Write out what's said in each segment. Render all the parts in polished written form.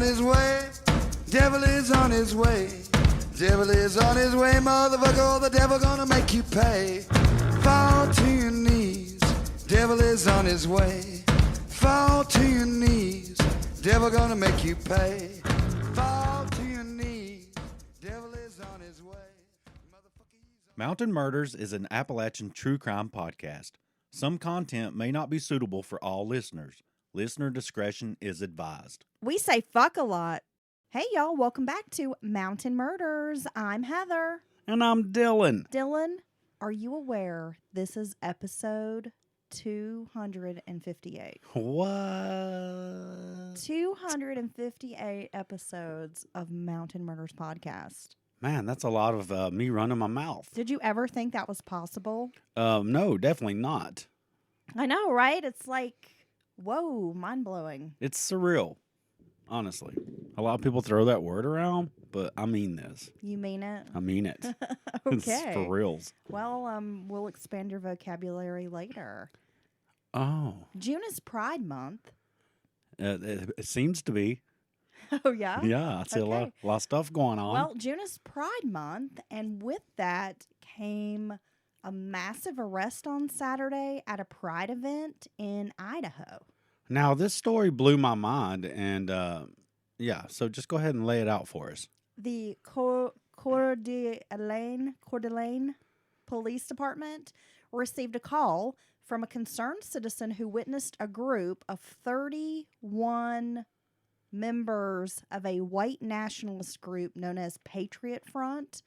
on his way. Devil is on his way. Devil is on his way, motherfucker. The devil gonna make you pay. Fall to your knees. Devil is on his way. Fall to your knees. Devil gonna make you pay. Fall to your knees. Devil is on his way. Mountain Murders is an Appalachian true crime podcast. Some content may not be suitable for all listeners. Listener discretion is advised. We say fuck a lot. Hey, y'all. Welcome back to Mountain Murders. I'm Heather. And I'm Dylan. Dylan, are you aware this is episode 258? What? 258 episodes of Mountain Murders podcast. Man, that's a lot of me running my mouth. Did you ever think that was possible? No, definitely not. I know, right? It's like, whoa, mind-blowing. It's surreal, honestly. A lot of people throw that word around, but I mean this. You mean it? I mean it. Okay. It's for reals. Well, we'll expand your vocabulary later. Oh. June is Pride Month. It seems to be. Oh, yeah? Yeah, I see a lot of stuff going on. Well, June is Pride Month, and with that came a massive arrest on Saturday at a Pride event in Idaho. Now, this story blew my mind, and so just go ahead and lay it out for us. The Coeur d'Alene Police Department received a call from a concerned citizen who witnessed a group of 31 members of a white nationalist group known as Patriot Front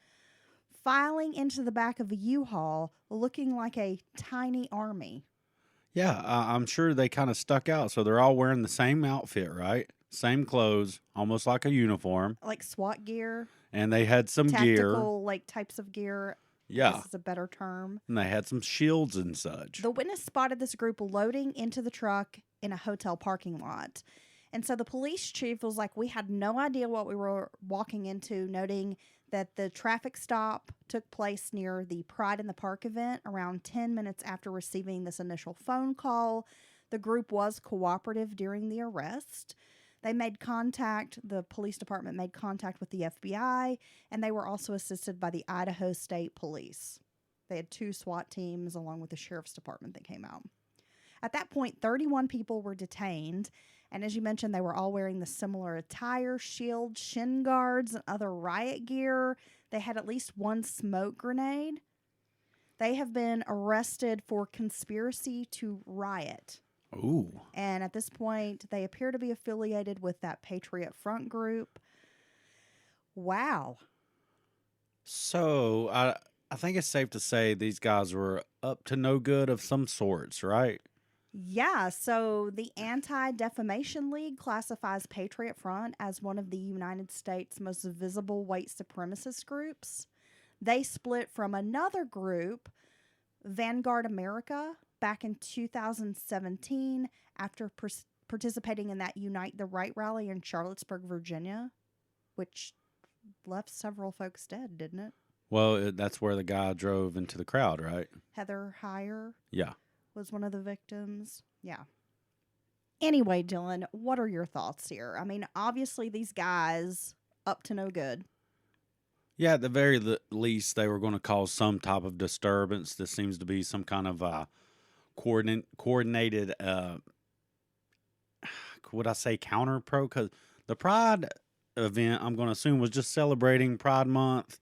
filing into the back of a U-Haul looking like a tiny army. Yeah, I'm sure they kind of stuck out. So they're all wearing the same outfit, right? Same clothes, almost like a uniform. Like SWAT gear. And they had some gear. Tactical, like, types of gear. Yeah. This is a better term. And they had some shields and such. The witness spotted this group loading into the truck in a hotel parking lot. And so the police chief was like, we had no idea what we were walking into, noting that the traffic stop took place near the Pride in the Park event around 10 minutes after receiving this initial phone call. The group was cooperative during the arrest. They made contact, the police department made contact with the FBI, and they were also assisted by the Idaho State Police. They had 2 SWAT teams along with the sheriff's department that came out. At that point, 31 people were detained, and as you mentioned, they were all wearing the similar attire, shields, shin guards, and other riot gear. They had at least 1 smoke grenade. They have been arrested for conspiracy to riot. Ooh. And at this point, they appear to be affiliated with that Patriot Front group. Wow. So I think it's safe to say these guys were up to no good of some sorts, right? Yeah, so the Anti-Defamation League classifies Patriot Front as one of the United States' most visible white supremacist groups. They split from another group, Vanguard America, back in 2017 after participating in that Unite the Right rally in Charlottesburg, Virginia, which left several folks dead, didn't it? Well, that's where the guy drove into the crowd, right? Heather Heyer. Yeah. Was one of the victims. Yeah. Anyway, Dylan, what are your thoughts here? I mean, obviously these guys up to no good. Yeah, at the very least, they were going to cause some type of disturbance. This seems to be some kind of coordinated, would I say counter-pro? Because the Pride event, I'm going to assume, was just celebrating Pride Month.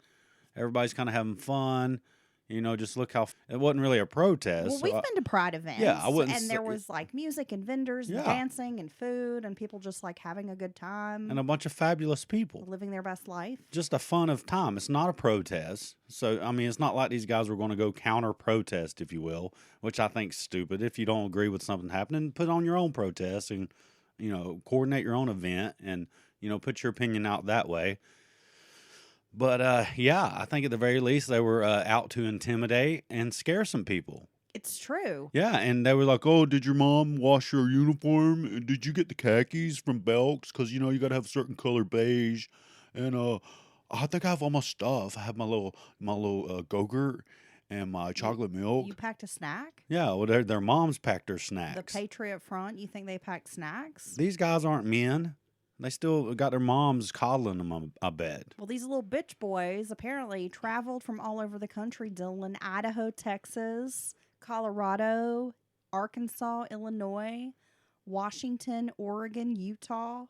Everybody's kind of having fun. You know, just look how it wasn't really a protest. Well, we've been to Pride events. Yeah, I wouldn't. And there was like music and vendors and dancing and food and people just like having a good time. And a bunch of fabulous people. Living their best life. Just a fun of time. It's not a protest. So, I mean, it's not like these guys were going to go counter-protest, if you will, which I think's stupid. If you don't agree with something happening, put on your own protest and, you know, coordinate your own event and, you know, put your opinion out that way. But, I think at the very least they were out to intimidate and scare some people. It's true. Yeah, and they were like, oh, did your mom wash your uniform? Did you get the khakis from Belk's? Because, you know, you got to have a certain color beige. And I think I have all my stuff. I have my little Go-Gurt and my chocolate milk. You packed a snack? Yeah, well, their moms packed their snacks. The Patriot Front, you think they packed snacks? These guys aren't men. They still got their moms coddling them, I bet. Well, these little bitch boys apparently traveled from all over the country, Dylan. Idaho, Texas, Colorado, Arkansas, Illinois, Washington, Oregon, Utah,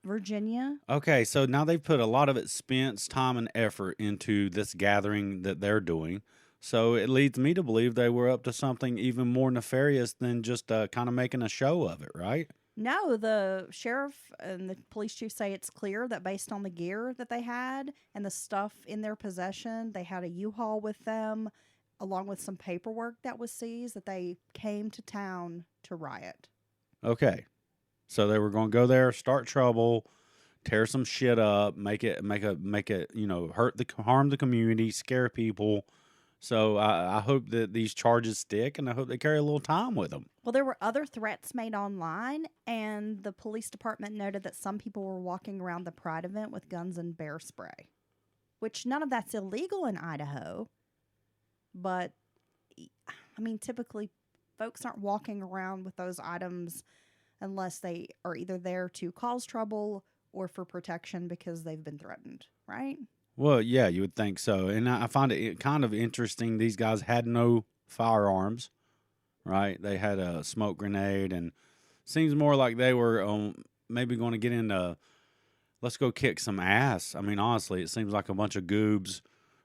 Virginia. Okay, so now they've put a lot of expense, time, and effort into this gathering that they're doing. So it leads me to believe they were up to something even more nefarious than just kind of making a show of it, right? No, the sheriff and the police chief say it's clear that based on the gear that they had and the stuff in their possession, they had a U-Haul with them, along with some paperwork that was seized, that they came to town to riot. Okay, so they were going to go there, start trouble, tear some shit up, make it, harm the community, scare people. So I hope that these charges stick, and I hope they carry a little time with them. Well, there were other threats made online, and the police department noted that some people were walking around the Pride event with guns and bear spray, which none of that's illegal in Idaho. But, I mean, typically folks aren't walking around with those items unless they are either there to cause trouble or for protection because they've been threatened, right? Well, yeah, you would think so. And I find it kind of interesting. These guys had no firearms, right? They had a smoke grenade, and seems more like they were maybe going to get into, let's go kick some ass. I mean, honestly, it seems like a bunch of goobs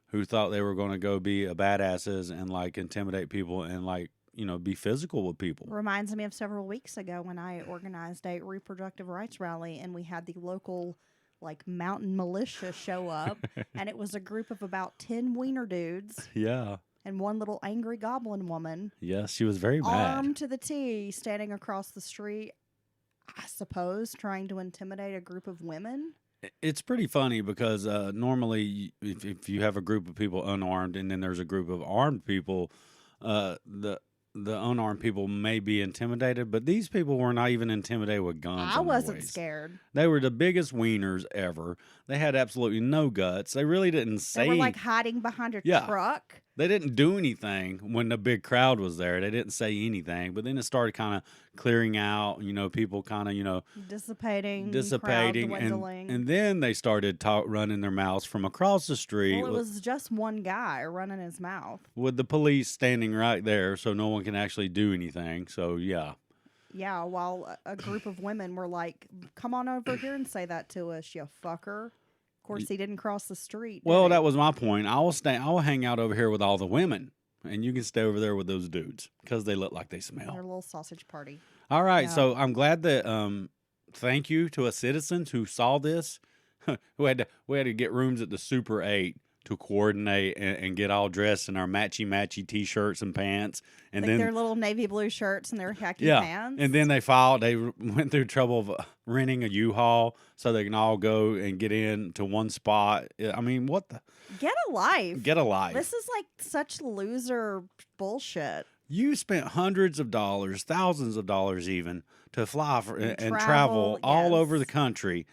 who thought they were going to go be badasses and, like, intimidate people and, like, be physical with people. Reminds me of several weeks ago when I organized a reproductive rights rally, and we had the local mountain militia show up, and it was a group of about 10 wiener dudes. Yeah. And one little angry goblin woman. Yes, she was very mad. Armed to the T, standing across the street, I suppose, trying to intimidate a group of women. It's pretty funny because normally if you have a group of people unarmed and then there's a group of armed people, the unarmed people may be intimidated, but these people were not even intimidated with guns. I wasn't scared. They were the biggest wieners ever. They had absolutely no guts. They really didn't say. They were hiding behind a truck. They didn't do anything when the big crowd was there. They didn't say anything. But then it started kind of clearing out. People kind of dissipating, crowd dwindling. and then they started running their mouths from across the street. Well, it was just one guy running his mouth with the police standing right there, so no one can actually do anything. So yeah. Yeah, while a group of women were like, "Come on over here and say that to us, you fucker." Of course, he didn't cross the street. Well, that was my point. I will hang out over here with all the women, and you can stay over there with those dudes because they look like they smell. Their little sausage party. All right, so I'm glad that. Thank you to a citizens who saw this, we had to get rooms at the Super 8 to coordinate and get all dressed in our matchy T-shirts and pants, and then their little navy blue shirts and their khaki pants. And then they went through trouble of renting a U-Haul so they can all go and get in to one spot. I mean, what the? Get a life. Get a life. This is such loser bullshit. You spent hundreds of dollars, thousands of dollars even, to fly and travel all over the country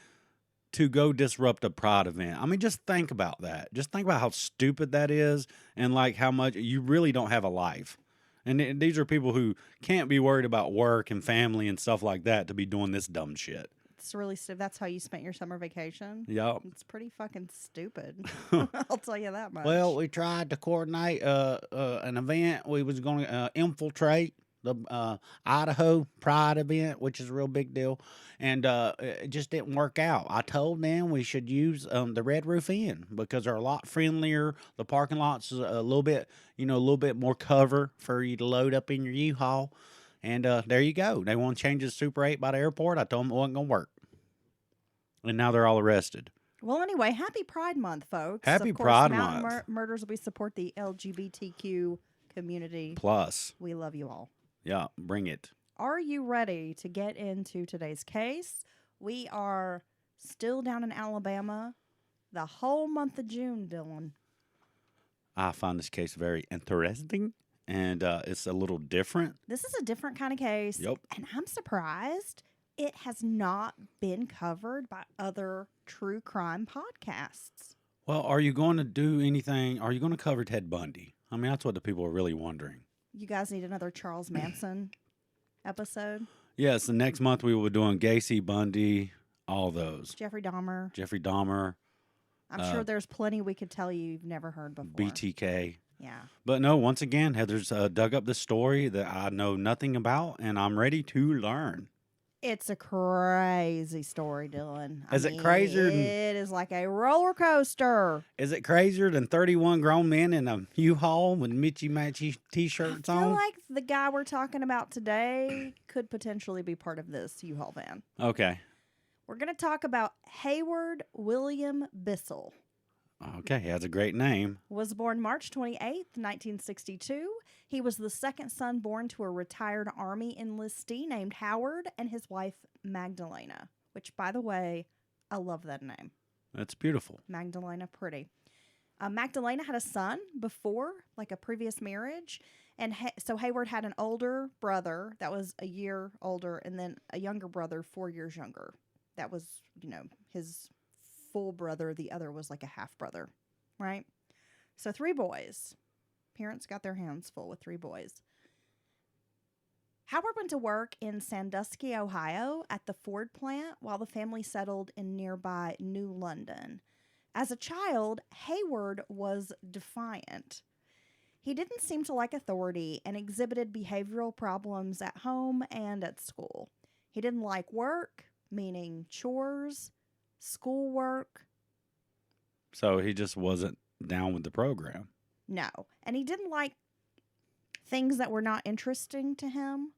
to go disrupt a Pride event. I mean, just think about that. Just think about how stupid that is, and how much you really don't have a life. And these are people who can't be worried about work and family and stuff like that to be doing this dumb shit. It's really stupid. That's how you spent your summer vacation? Yep. It's pretty fucking stupid. I'll tell you that much. Well, we tried to coordinate an event. We was going to infiltrate the Idaho Pride event, which is a real big deal, and it just didn't work out. I told them we should use the Red Roof Inn because they're a lot friendlier. The parking lot's a little bit more cover for you to load up in your U-Haul, and there you go. They want to change the Super 8 by the airport. I told them it wasn't going to work, and now they're all arrested. Well, anyway, happy Pride Month, folks. Happy of course, Pride Mountain Month. Murders, we support the LGBTQ community. Plus. We love you all. Yeah, bring it. Are you ready to get into today's case? We are still down in Alabama the whole month of June, Dylan. I find this case very interesting, and it's a little different. This is a different kind of case. Yep. And I'm surprised it has not been covered by other true crime podcasts. Well, are you going to do anything? Are you going to cover Ted Bundy? I mean, that's what the people are really wondering. You guys need another Charles Manson episode? Yes, the next month we will be doing Gacy, Bundy, All those. Jeffrey Dahmer. Jeffrey Dahmer, I'm sure there's plenty we could tell you've never heard before. BTK. Yeah. But no, once again, Heather's dug up the story that I know nothing about, and I'm ready to learn. It's a crazy story, Dylan. Is it crazier than- It is like a roller coaster. Is it crazier than 31 grown men in a U-Haul with Mitchy Matchy t-shirts I feel on? like the guy we're talking about today could potentially be part of this U-Haul van. Okay. We're going to talk about Hayward William Bissell. Okay, he has a great name. Was born March 28th, 1962. He was the second son born to a retired Army enlistee named Howard and his wife Magdalena, which, by the way, I love that name. That's beautiful. Magdalena, pretty. Magdalena had a son before, like a previous marriage. And so Hayward had an older brother that was a year older and then a younger brother 4 years younger. That was, his full brother. The other was like a half brother, right? So 3 boys. Parents got their hands full with 3 boys. Howard went to work in Sandusky, Ohio at the Ford plant while the family settled in nearby New London. As a child, Hayward was defiant. He didn't seem to like authority and exhibited behavioral problems at home and at school. He didn't like work, meaning chores, schoolwork. So he just wasn't down with the program. No. And he didn't like things that were not interesting to him.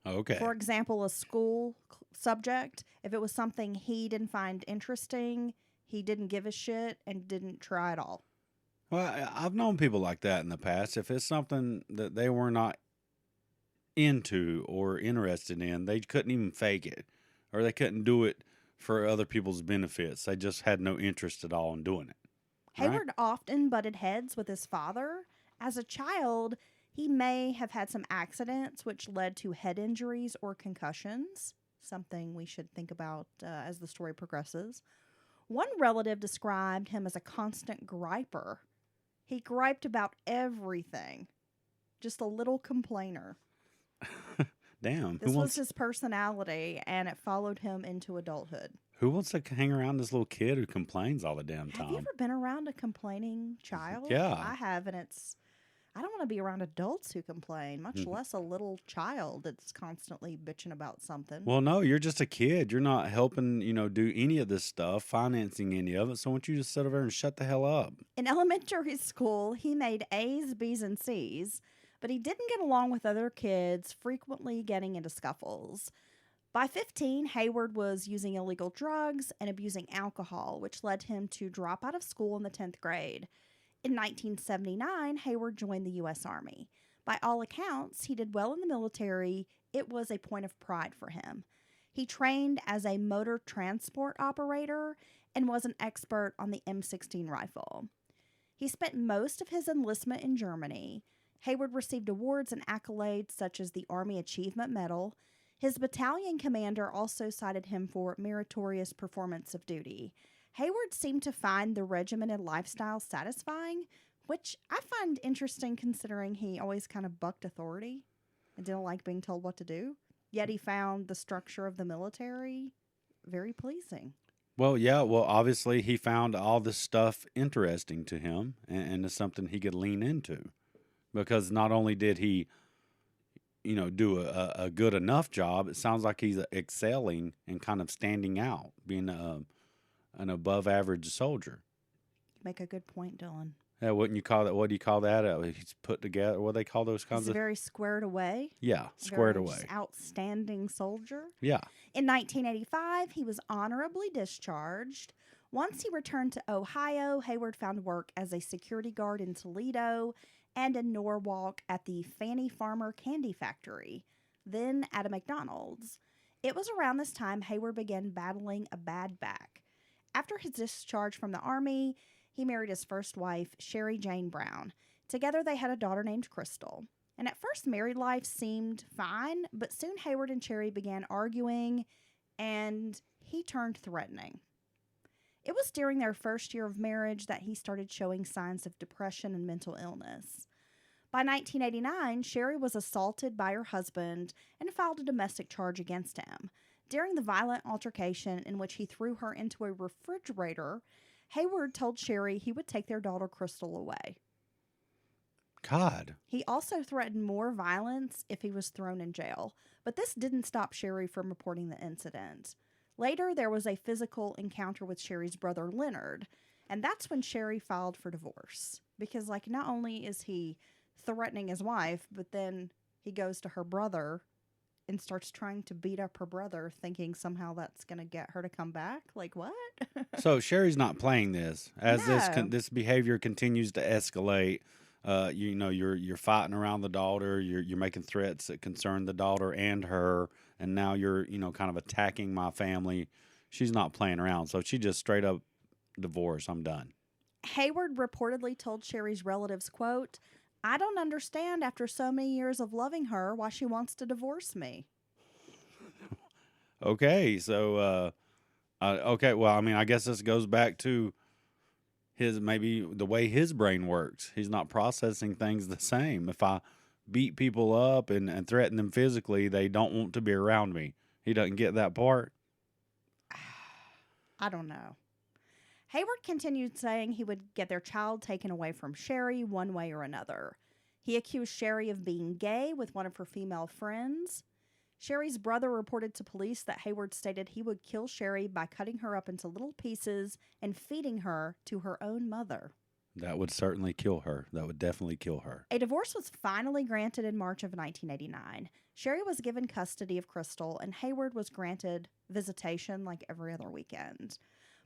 Okay. For example, a school subject. If it was something he didn't find interesting, he didn't give a shit and didn't try at all. Well, I've known people like that in the past. If it's something that they were not into or interested in, they couldn't even fake it, or they couldn't do it for other people's benefits. They just had no interest at all in doing it. Hayward often butted heads with his father. As a child, he may have had some accidents which led to head injuries or concussions, something we should think about as the story progresses. One relative described him as a constant griper. He griped about everything. Just a little complainer. Damn. This was his personality, and it followed him into adulthood. Who wants to hang around this little kid who complains all the damn time? Have you ever been around a complaining child? Yeah. I have, and I don't want to be around adults who complain, much less a little child that's constantly bitching about something. Well, no, you're just a kid. You're not helping, do any of this stuff, financing any of it. So why don't you just sit over there and shut the hell up? In elementary school, he made A's, B's, and C's, but he didn't get along with other kids, frequently getting into scuffles. By 15, Hayward was using illegal drugs and abusing alcohol, which led him to drop out of school in the 10th grade. In 1979, Hayward joined the U.S. Army. By all accounts, he did well in the military. It was a point of pride for him. He trained as a motor transport operator and was an expert on the M16 rifle. He spent most of his enlistment in Germany. Hayward received awards and accolades such as the Army Achievement Medal. His battalion commander also cited him for meritorious performance of duty. Hayward seemed to find the regimented lifestyle satisfying, which I find interesting considering he always kind of bucked authority and didn't like being told what to do. Yet he found the structure of the military very pleasing. Well, yeah. Well, obviously he found all this stuff interesting to him, and it's something he could lean into. Because not only did he, do a good enough job, it sounds like he's excelling and kind of standing out, being an above average soldier. You make a good point, Dylan. Yeah, wouldn't you call that? What do you call that? He's put together. What do they call those kinds He's of? very squared away. Yeah, squared Very away. just outstanding soldier. Yeah. In 1985, he was honorably discharged. Once he returned to Ohio, Hayward found work as a security guard in Toledo and in Norwalk at the Fannie Farmer Candy Factory, then at a McDonald's. It was around this time Hayward began battling a bad back. After his discharge from the Army, he married his first wife, Sherry Jane Brown. Together they had a daughter named Crystal. And at first, married life seemed fine, but soon Hayward and Sherry began arguing, and he turned threatening. It was during their first year of marriage that he started showing signs of depression and mental illness. By 1989, Sherry was assaulted by her husband and filed a domestic charge against him. During the violent altercation in which he threw her into a refrigerator, Hayward told Sherry he would take their daughter Crystal away. God. He also threatened more violence if he was thrown in jail, but this didn't stop Sherry from reporting the incident. Later, there was a physical encounter with Sherry's brother Leonard, and that's when Sherry filed for divorce. Because, like, not only is he threatening his wife, but then he goes to her brother and starts trying to beat up her brother, thinking somehow that's going to get her to come back. Like, what? So Sherry's not playing this as No. this behavior continues to escalate. You're fighting around the daughter. You're making threats that concern the daughter and her, and now you're kind of attacking my family. She's not playing around, so she just straight up divorce. I'm done. Hayward reportedly told Sherry's relatives, quote, "I don't understand after so many years of loving her why she wants to divorce me." Okay, so okay. Well, I mean, I guess this goes back to maybe the way his brain works. He's not processing things the same. If I beat people up and threaten them physically, they don't want to be around me. He doesn't get that part. I don't know. Hayward continued saying he would get their child taken away from Sherry one way or another. He accused Sherry of being gay with one of her female friends. Sherry's brother reported to police that Hayward stated he would kill Sherry by cutting her up into little pieces and feeding her to her own mother. That would certainly kill her. That would definitely kill her. A divorce was finally granted in March of 1989. Sherry was given custody of Crystal, and Hayward was granted visitation like every other weekend.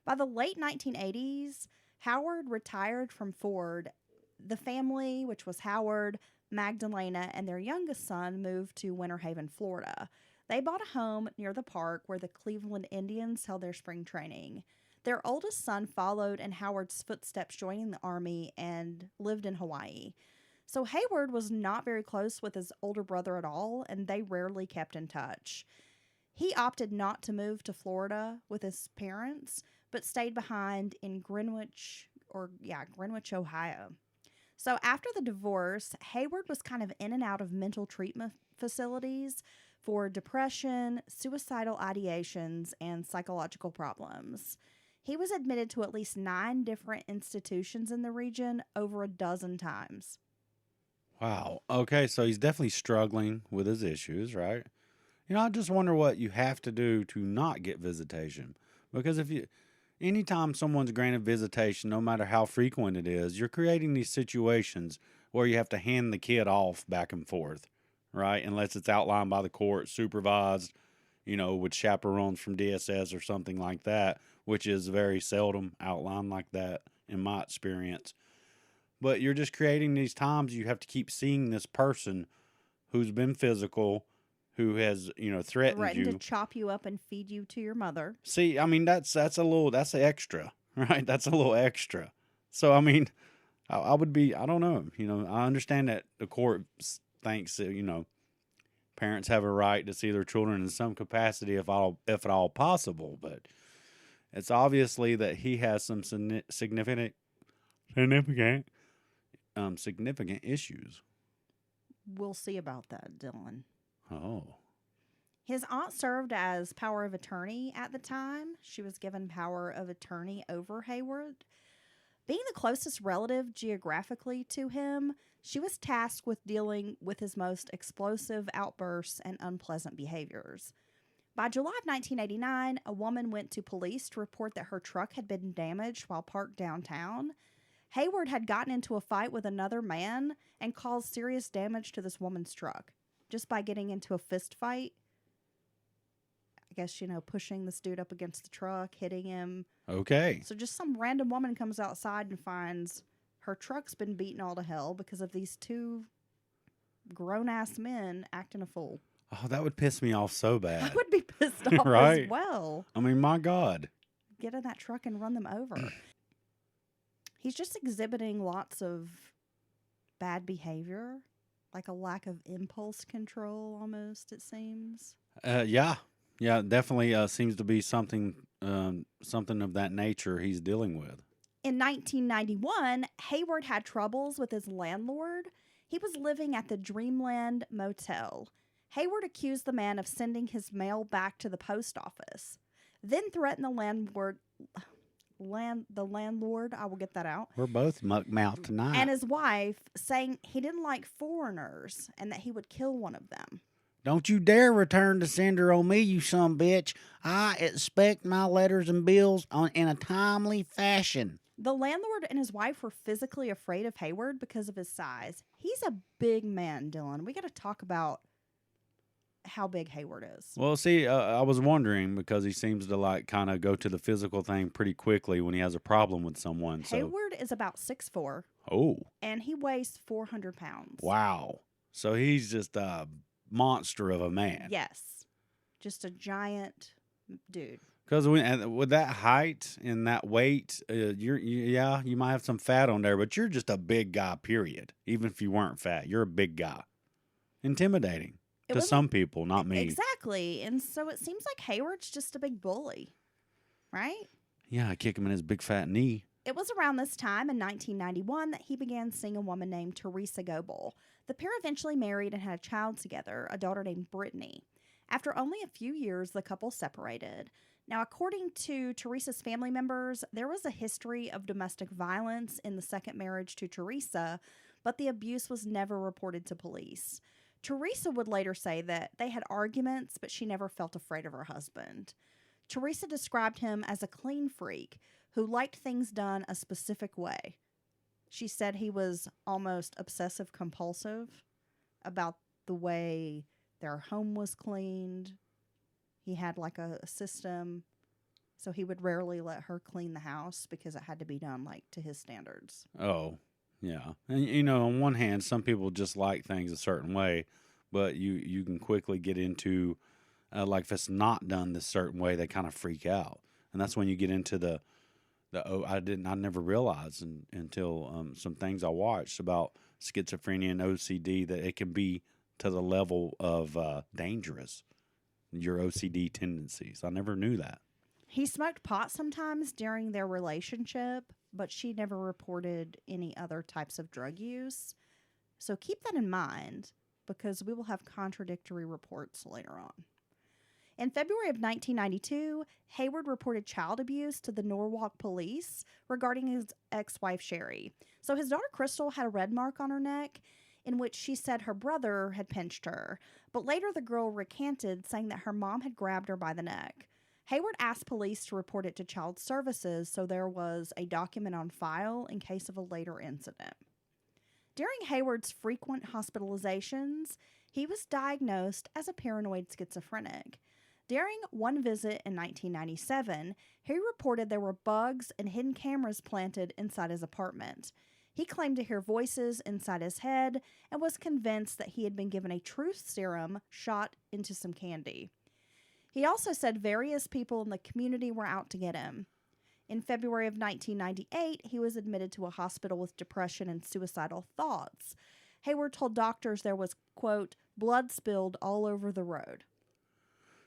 By the late 1980s, Howard retired from Ford. The family, which was Howard, Magdalena, and their youngest son, moved to Winter Haven, Florida. They bought a home near the park where the Cleveland Indians held their spring training. Their oldest son followed in Howard's footsteps, joining the Army, and lived in Hawaii. So Hayward was not very close with his older brother at all, and they rarely kept in touch. He opted not to move to Florida with his parents, but stayed behind in Greenwich, Ohio. So after the divorce, Hayward was kind of in and out of mental treatment facilities for depression, suicidal ideations, and psychological problems. He was admitted to at least 9 different institutions in the region over a dozen times. Wow. Okay, so he's definitely struggling with his issues, right? I just wonder what you have to do to not get visitation. Because anytime someone's granted visitation, no matter how frequent it is, you're creating these situations where you have to hand the kid off back and forth, right? Unless it's outlined by the court, supervised, with chaperones from DSS or something like that, which is very seldom outlined like that in my experience. But you're just creating these times you have to keep seeing this person who's been physical, who has, threatened you. To chop you up and feed you to your mother. See, I mean, that's an extra, right? That's a little extra. So, I mean, I would be, I don't know, I understand that the court thinks that, parents have a right to see their children in some capacity if at all possible, but it's obviously that he has some significant issues. We'll see about that, Dylan. Oh. His aunt served as power of attorney at the time. She was given power of attorney over Hayward. Being the closest relative geographically to him, she was tasked with dealing with his most explosive outbursts and unpleasant behaviors. By July of 1989, a woman went to police to report that her truck had been damaged while parked downtown. Hayward had gotten into a fight with another man and caused serious damage to this woman's truck just by getting into a fist fight. I guess, pushing this dude up against the truck, hitting him. Okay. So just some random woman comes outside and finds her truck's been beaten all to hell because of these 2 grown-ass men acting a fool. Oh, that would piss me off so bad. I would be pissed off Right? as well. I mean, my God. Get in that truck and run them over. He's just exhibiting lots of bad behavior, like a lack of impulse control almost, it seems. Yeah, definitely seems to be something of that nature he's dealing with. In 1991, Hayward had troubles with his landlord. He was living at the Dreamland Motel. Hayward accused the man of sending his mail back to the post office, then threatened the landlord, I will get that out, We're both muck mouth tonight. and his wife, saying he didn't like foreigners and that he would kill one of them. Don't you dare return the sender on me, you son bitch. I expect my letters and bills in a timely fashion. The landlord and his wife were physically afraid of Hayward because of his size. He's a big man, Dylan. We got to talk about how big Hayward is. Well, see, I was wondering because he seems to kind of go to the physical thing pretty quickly when he has a problem with someone. So. Hayward is about 6'4". Oh. And he weighs 400 pounds. Wow. So he's just a monster of a man. Yes. Just a giant dude. Because with that height and that weight, you might have some fat on there, but you're just a big guy, period. Even if you weren't fat, you're a big guy. Intimidating to some people, not me. Exactly. And so it seems like Hayward's just a big bully, right? Yeah, I kick him in his big fat knee. It was around this time in 1991 that he began seeing a woman named Teresa Goebel. The pair eventually married and had a child together, a daughter named Brittany. After only a few years, the couple separated. Now, according to Teresa's family members, there was a history of domestic violence in the second marriage to Teresa, but the abuse was never reported to police. Teresa would later say that they had arguments, but she never felt afraid of her husband. Teresa described him as a clean freak who liked things done a specific way. She said he was almost obsessive compulsive about the way their home was cleaned. He had like a system, so he would rarely let her clean the house because it had to be done like to his standards. Oh, yeah. And, on one hand, some people just like things a certain way, but you can quickly get into, if it's not done this certain way, they kind of freak out. And that's when you get into I never realized until some things I watched about schizophrenia and OCD that it can be to the level of dangerous. Your OCD tendencies. I never knew that. He smoked pot sometimes during their relationship, but she never reported any other types of drug use. So keep that in mind because we will have contradictory reports later on. In February of 1992, Hayward reported child abuse to the Norwalk police regarding his ex-wife, Sherry. So his daughter, Crystal, had a red mark on her neck in which she said her brother had pinched her. But later the girl recanted, saying that her mom had grabbed her by the neck. Hayward asked police to report it to Child Services so there was a document on file in case of a later incident. During Hayward's frequent hospitalizations, he was diagnosed as a paranoid schizophrenic. During one visit in 1997, he reported there were bugs and hidden cameras planted inside his apartment. He claimed to hear voices inside his head and was convinced that he had been given a truth serum shot into some candy. He also said various people in the community were out to get him. In February of 1998, he was admitted to a hospital with depression and suicidal thoughts. Hayward told doctors there was, quote, blood spilled all over the road.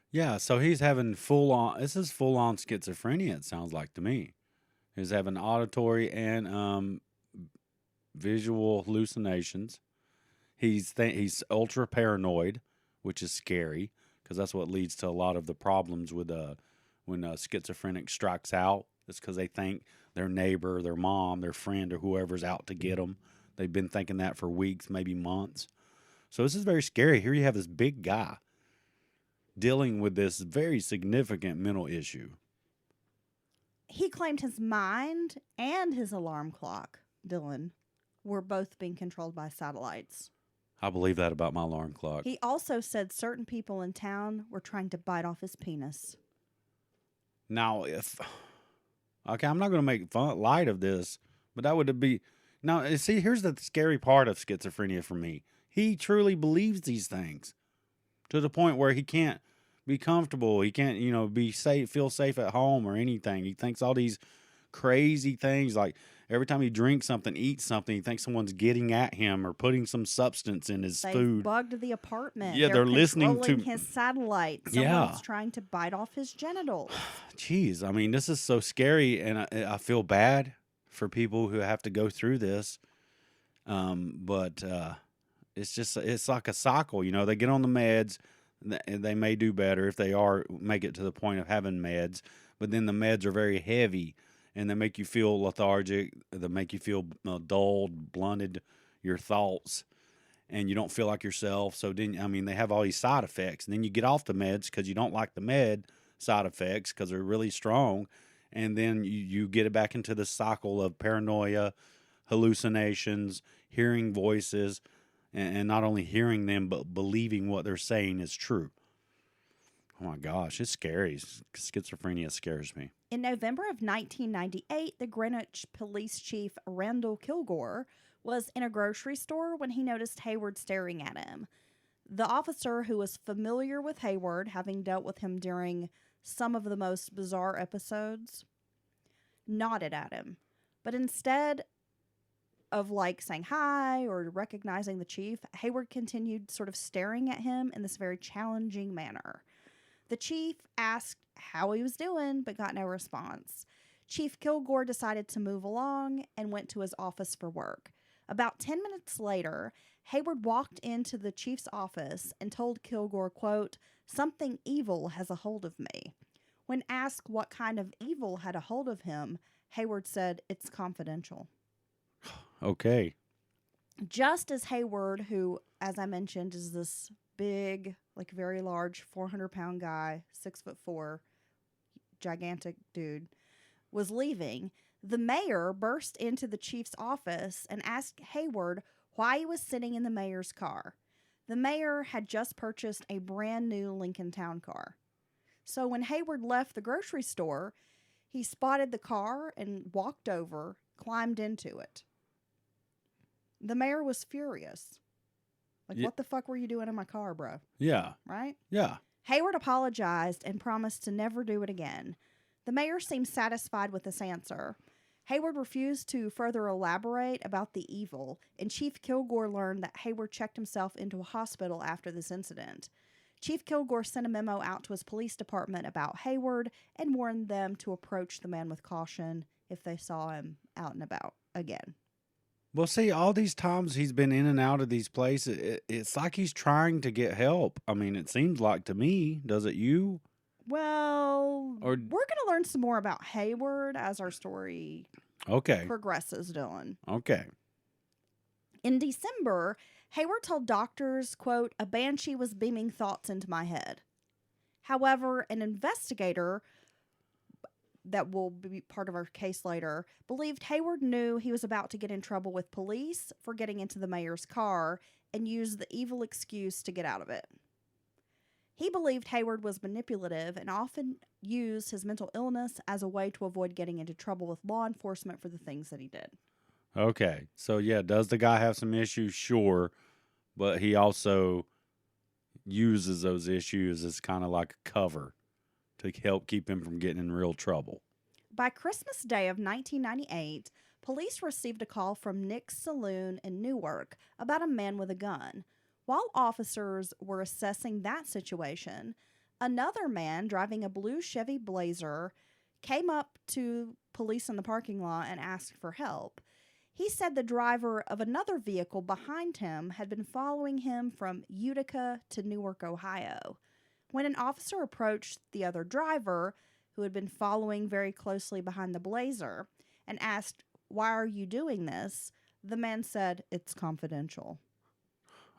Yeah, so he's having full-on schizophrenia, it sounds like to me. He's having auditory and visual hallucinations. He's ultra paranoid, which is scary because that's what leads to a lot of the problems with when a schizophrenic strikes out. It's because they think their neighbor, their mom, their friend, or whoever's out to get them. They've been thinking that for weeks, maybe months. So this is very scary. Here you have this big guy dealing with this very significant mental issue. He claimed his mind and his alarm clock, Dylan, were both being controlled by satellites. I believe that about my alarm clock. He also said certain people in town were trying to bite off his penis. Now, I'm not going to make light of this, but that would be... Now, see, here's the scary part of schizophrenia for me. He truly believes these things to the point where he can't be comfortable. He can't, be safe, feel safe at home or anything. He thinks all these crazy things, like every time he drinks something, eats something, he thinks someone's getting at him or putting some substance in his food. Bugged the apartment. Yeah, they're listening to his satellite. Someone's trying to bite off his genitals. Jeez, I mean, this is so scary, and I feel bad for people who have to go through this. But it's like a cycle. You know, they get on the meds, and they may do better if they make it to the point of having meds, but then the meds are very heavy and they make you feel lethargic. They make you feel dulled, blunted your thoughts, and you don't feel like yourself. So then, I mean, they have all these side effects, and then you get off the meds because you don't like the med side effects because they're really strong, and then you get it back into the cycle of paranoia, hallucinations, hearing voices, and not only hearing them but believing what they're saying is true. Oh my gosh, it's scary. Schizophrenia scares me. In November of 1998, the Greenwich Police Chief Randall Kilgore was in a grocery store when he noticed Hayward staring at him. The officer, who was familiar with Hayward, having dealt with him during some of the most bizarre episodes, nodded at him. But instead of saying hi or recognizing the chief, Hayward continued sort of staring at him in this very challenging manner. The chief asked how he was doing, but got no response. Chief Kilgore decided to move along and went to his office for work. About 10 minutes later, Hayward walked into the chief's office and told Kilgore, quote, "Something evil has a hold of me." When asked what kind of evil had a hold of him, Hayward said, "It's confidential." Okay. Just as Hayward, who, as I mentioned, is this big, very large, 400-pound guy, 6'4", gigantic dude, was leaving, the mayor burst into the chief's office and asked Hayward why he was sitting in the mayor's car. The mayor had just purchased a brand new Lincoln Town car. So when Hayward left the grocery store, he spotted the car and walked over, climbed into it. The mayor was furious. What the fuck were you doing in my car, bro? Yeah. Right? Yeah. Hayward apologized and promised to never do it again. The mayor seemed satisfied with this answer. Hayward refused to further elaborate about the evil, and Chief Kilgore learned that Hayward checked himself into a hospital after this incident. Chief Kilgore sent a memo out to his police department about Hayward and warned them to approach the man with caution if they saw him out and about again. Well, see, all these times he's been in and out of these places, it's like he's trying to get help. I mean, it seems like to me. Does it you? Well, we're going to learn some more about Hayward as our story progresses, Dylan. Okay. In December, Hayward told doctors, quote, "A banshee was beaming thoughts into my head." However, an investigator that will be part of our case later believed Hayward knew he was about to get in trouble with police for getting into the mayor's car and used the evil excuse to get out of it. He believed Hayward was manipulative and often used his mental illness as a way to avoid getting into trouble with law enforcement for the things that he did. Okay. So, yeah, does the guy have some issues? Sure. But he also uses those issues as kind of like a cover to help keep him from getting in real trouble. By Christmas Day of 1998, police received a call from Nick's Saloon in Newark about a man with a gun. While officers were assessing that situation, another man driving a blue Chevy Blazer came up to police in the parking lot and asked for help. He said the driver of another vehicle behind him had been following him from Utica to Newark, Ohio. When an officer approached the other driver, who had been following very closely behind the Blazer, and asked, "Why are you doing this?" the man said, "It's confidential."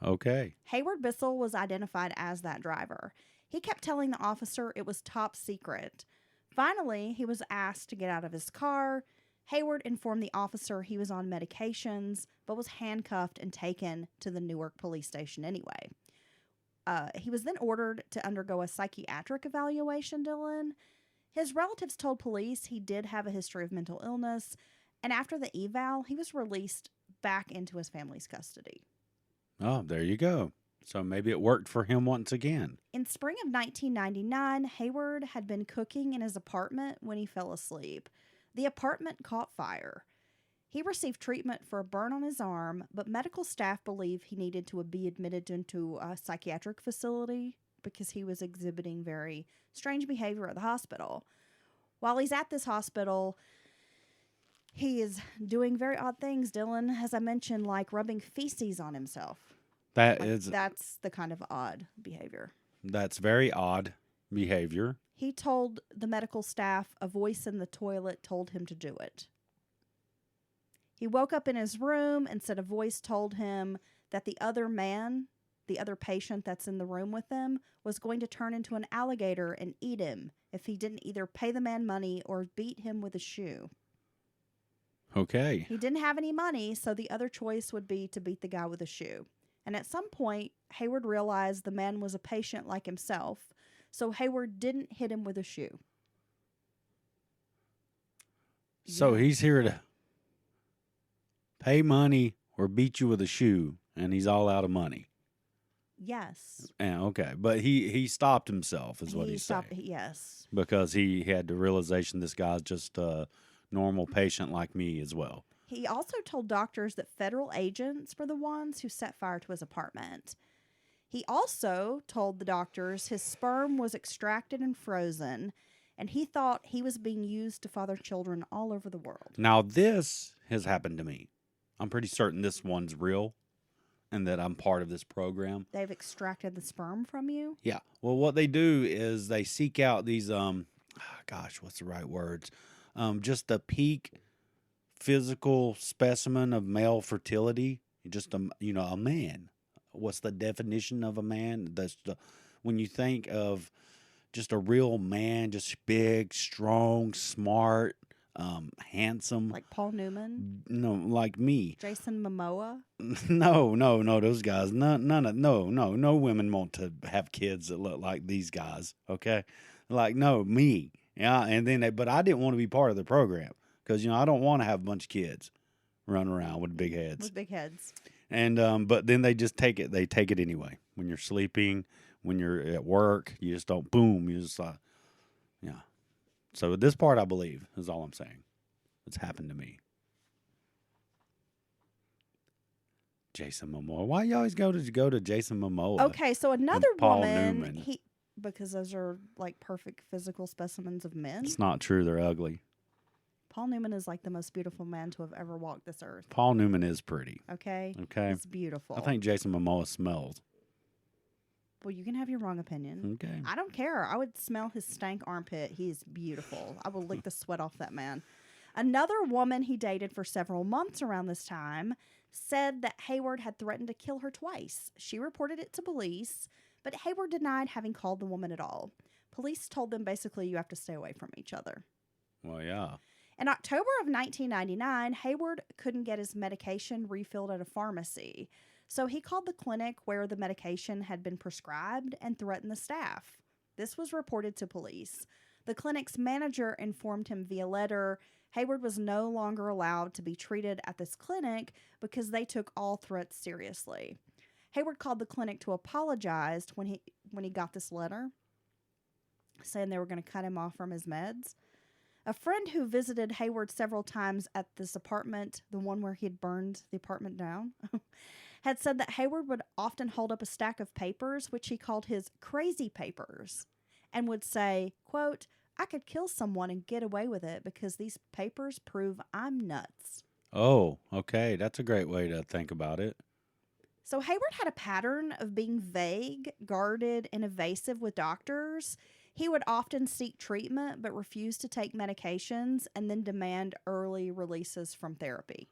Okay. Hayward Bissell was identified as that driver. He kept telling the officer it was top secret. Finally, he was asked to get out of his car. Hayward informed the officer he was on medications, but was handcuffed and taken to the Newark police station anyway. He was then ordered to undergo a psychiatric evaluation, Dylan. His relatives told police he did have a history of mental illness, and after the eval, he was released back into his family's custody. Oh, there you go. So maybe it worked for him once again. In spring of 1999, Hayward had been cooking in his apartment when he fell asleep. The apartment caught fire. He received treatment for a burn on his arm, but medical staff believe he needed to be admitted into a psychiatric facility because he was exhibiting very strange behavior at the hospital. While he's at this hospital, he is doing very odd things, Dylan, as I mentioned, like rubbing feces on himself. That Like, is that's the kind of odd behavior. that's very odd behavior. He told the medical staff a voice in the toilet told him to do it. He woke up in his room and said a voice told him that the other man, the other patient that's in the room with him, was going to turn into an alligator and eat him if he didn't either pay the man money or beat him with a shoe. Okay. He didn't have any money, so the other choice would be to beat the guy with a shoe. And at some point, Hayward realized the man was a patient like himself, so Hayward didn't hit him with a shoe. So Yeah. he's here to pay money or beat you with a shoe, and he's all out of money. Yes. And okay, but he stopped himself, is what he's saying, Yes. because he had the realization this guy's just a normal patient like me as well. He also told doctors that federal agents were the ones who set fire to his apartment. He also told the doctors his sperm was extracted and frozen, and he thought he was being used to father children all over the world. Now this has happened to me. I'm pretty certain this one's real, and that I'm part of this program. They've extracted the sperm from you? Yeah. Well, what they do is they seek out these what's the right words? Just a peak physical specimen of male fertility. Just a man. What's the definition of a man? When you think of just a real man, just big, strong, smart, handsome. Like Paul Newman? No, like me. Jason Momoa? No, those guys. No women want to have kids that look like these guys. Okay, like no, me. Yeah, and then but I didn't want to be part of the program because I don't want to have a bunch of kids running around with big heads. With big heads. And but then they just take it. They take it anyway. When you're sleeping, when you're at work, you just don't. Boom. You just yeah. So this part, I believe, is all I'm saying. It's happened to me. Jason Momoa. Why you always go to Jason Momoa? Okay, so another Paul woman, Newman. because those are like perfect physical specimens of men. It's not true. They're ugly. Paul Newman is like the most beautiful man to have ever walked this earth. Paul Newman is pretty. Okay? Okay. It's beautiful. I think Jason Momoa smells. Well, you can have your wrong opinion. Okay. I don't care. I would smell his stank armpit. He is beautiful. I will lick the sweat off that man. Another woman he dated for several months around this time said that Hayward had threatened to kill her twice. She reported it to police, but Hayward denied having called the woman at all. Police told them basically you have to stay away from each other. Well, yeah. In October of 1999, Hayward couldn't get his medication refilled at a pharmacy, so he called the clinic where the medication had been prescribed and threatened the staff. This was reported to police. The clinic's manager informed him via letter Hayward was no longer allowed to be treated at this clinic because they took all threats seriously. Hayward called the clinic to apologize when he got this letter, saying they were going to cut him off from his meds. A friend who visited Hayward several times at this apartment, the one where he had burned the apartment down, had said that Hayward would often hold up a stack of papers, which he called his crazy papers, and would say, quote, I could kill someone and get away with it because these papers prove I'm nuts. Oh, okay. That's a great way to think about it. So Hayward had a pattern of being vague, guarded, and evasive with doctors. He would often seek treatment but refuse to take medications and then demand early releases from therapy.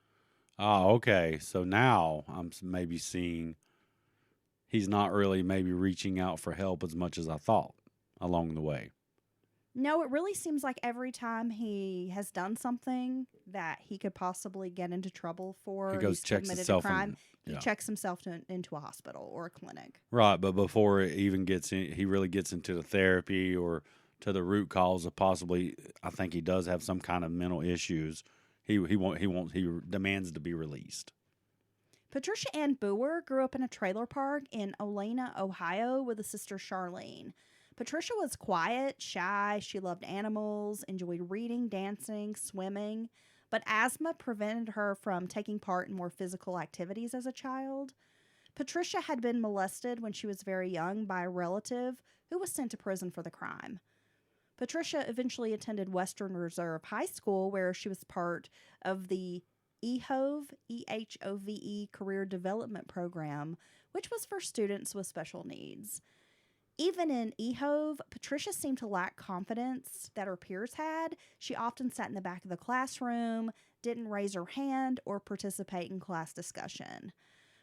Oh, okay. So now I'm maybe seeing he's not really maybe reaching out for help as much as I thought along the way. No, it really seems like every time he has done something that he could possibly get into trouble for, He goes he's checks committed himself a crime, in, yeah. he checks himself into a hospital or a clinic. Right, but before it even gets in, he really gets into the therapy or to the root cause of possibly, I think he does have some kind of mental issues. He demands to be released. Patricia Ann Boer grew up in a trailer park in Olena, Ohio, with a sister Charlene. Patricia was quiet, shy, she loved animals, enjoyed reading, dancing, swimming, but asthma prevented her from taking part in more physical activities as a child. Patricia had been molested when she was very young by a relative who was sent to prison for the crime. Patricia eventually attended Western Reserve High School, where she was part of the EHOVE, EHOVE Career Development Program, which was for students with special needs. Even in EHOV, Patricia seemed to lack confidence that her peers had. She often sat in the back of the classroom, didn't raise her hand, or participate in class discussion.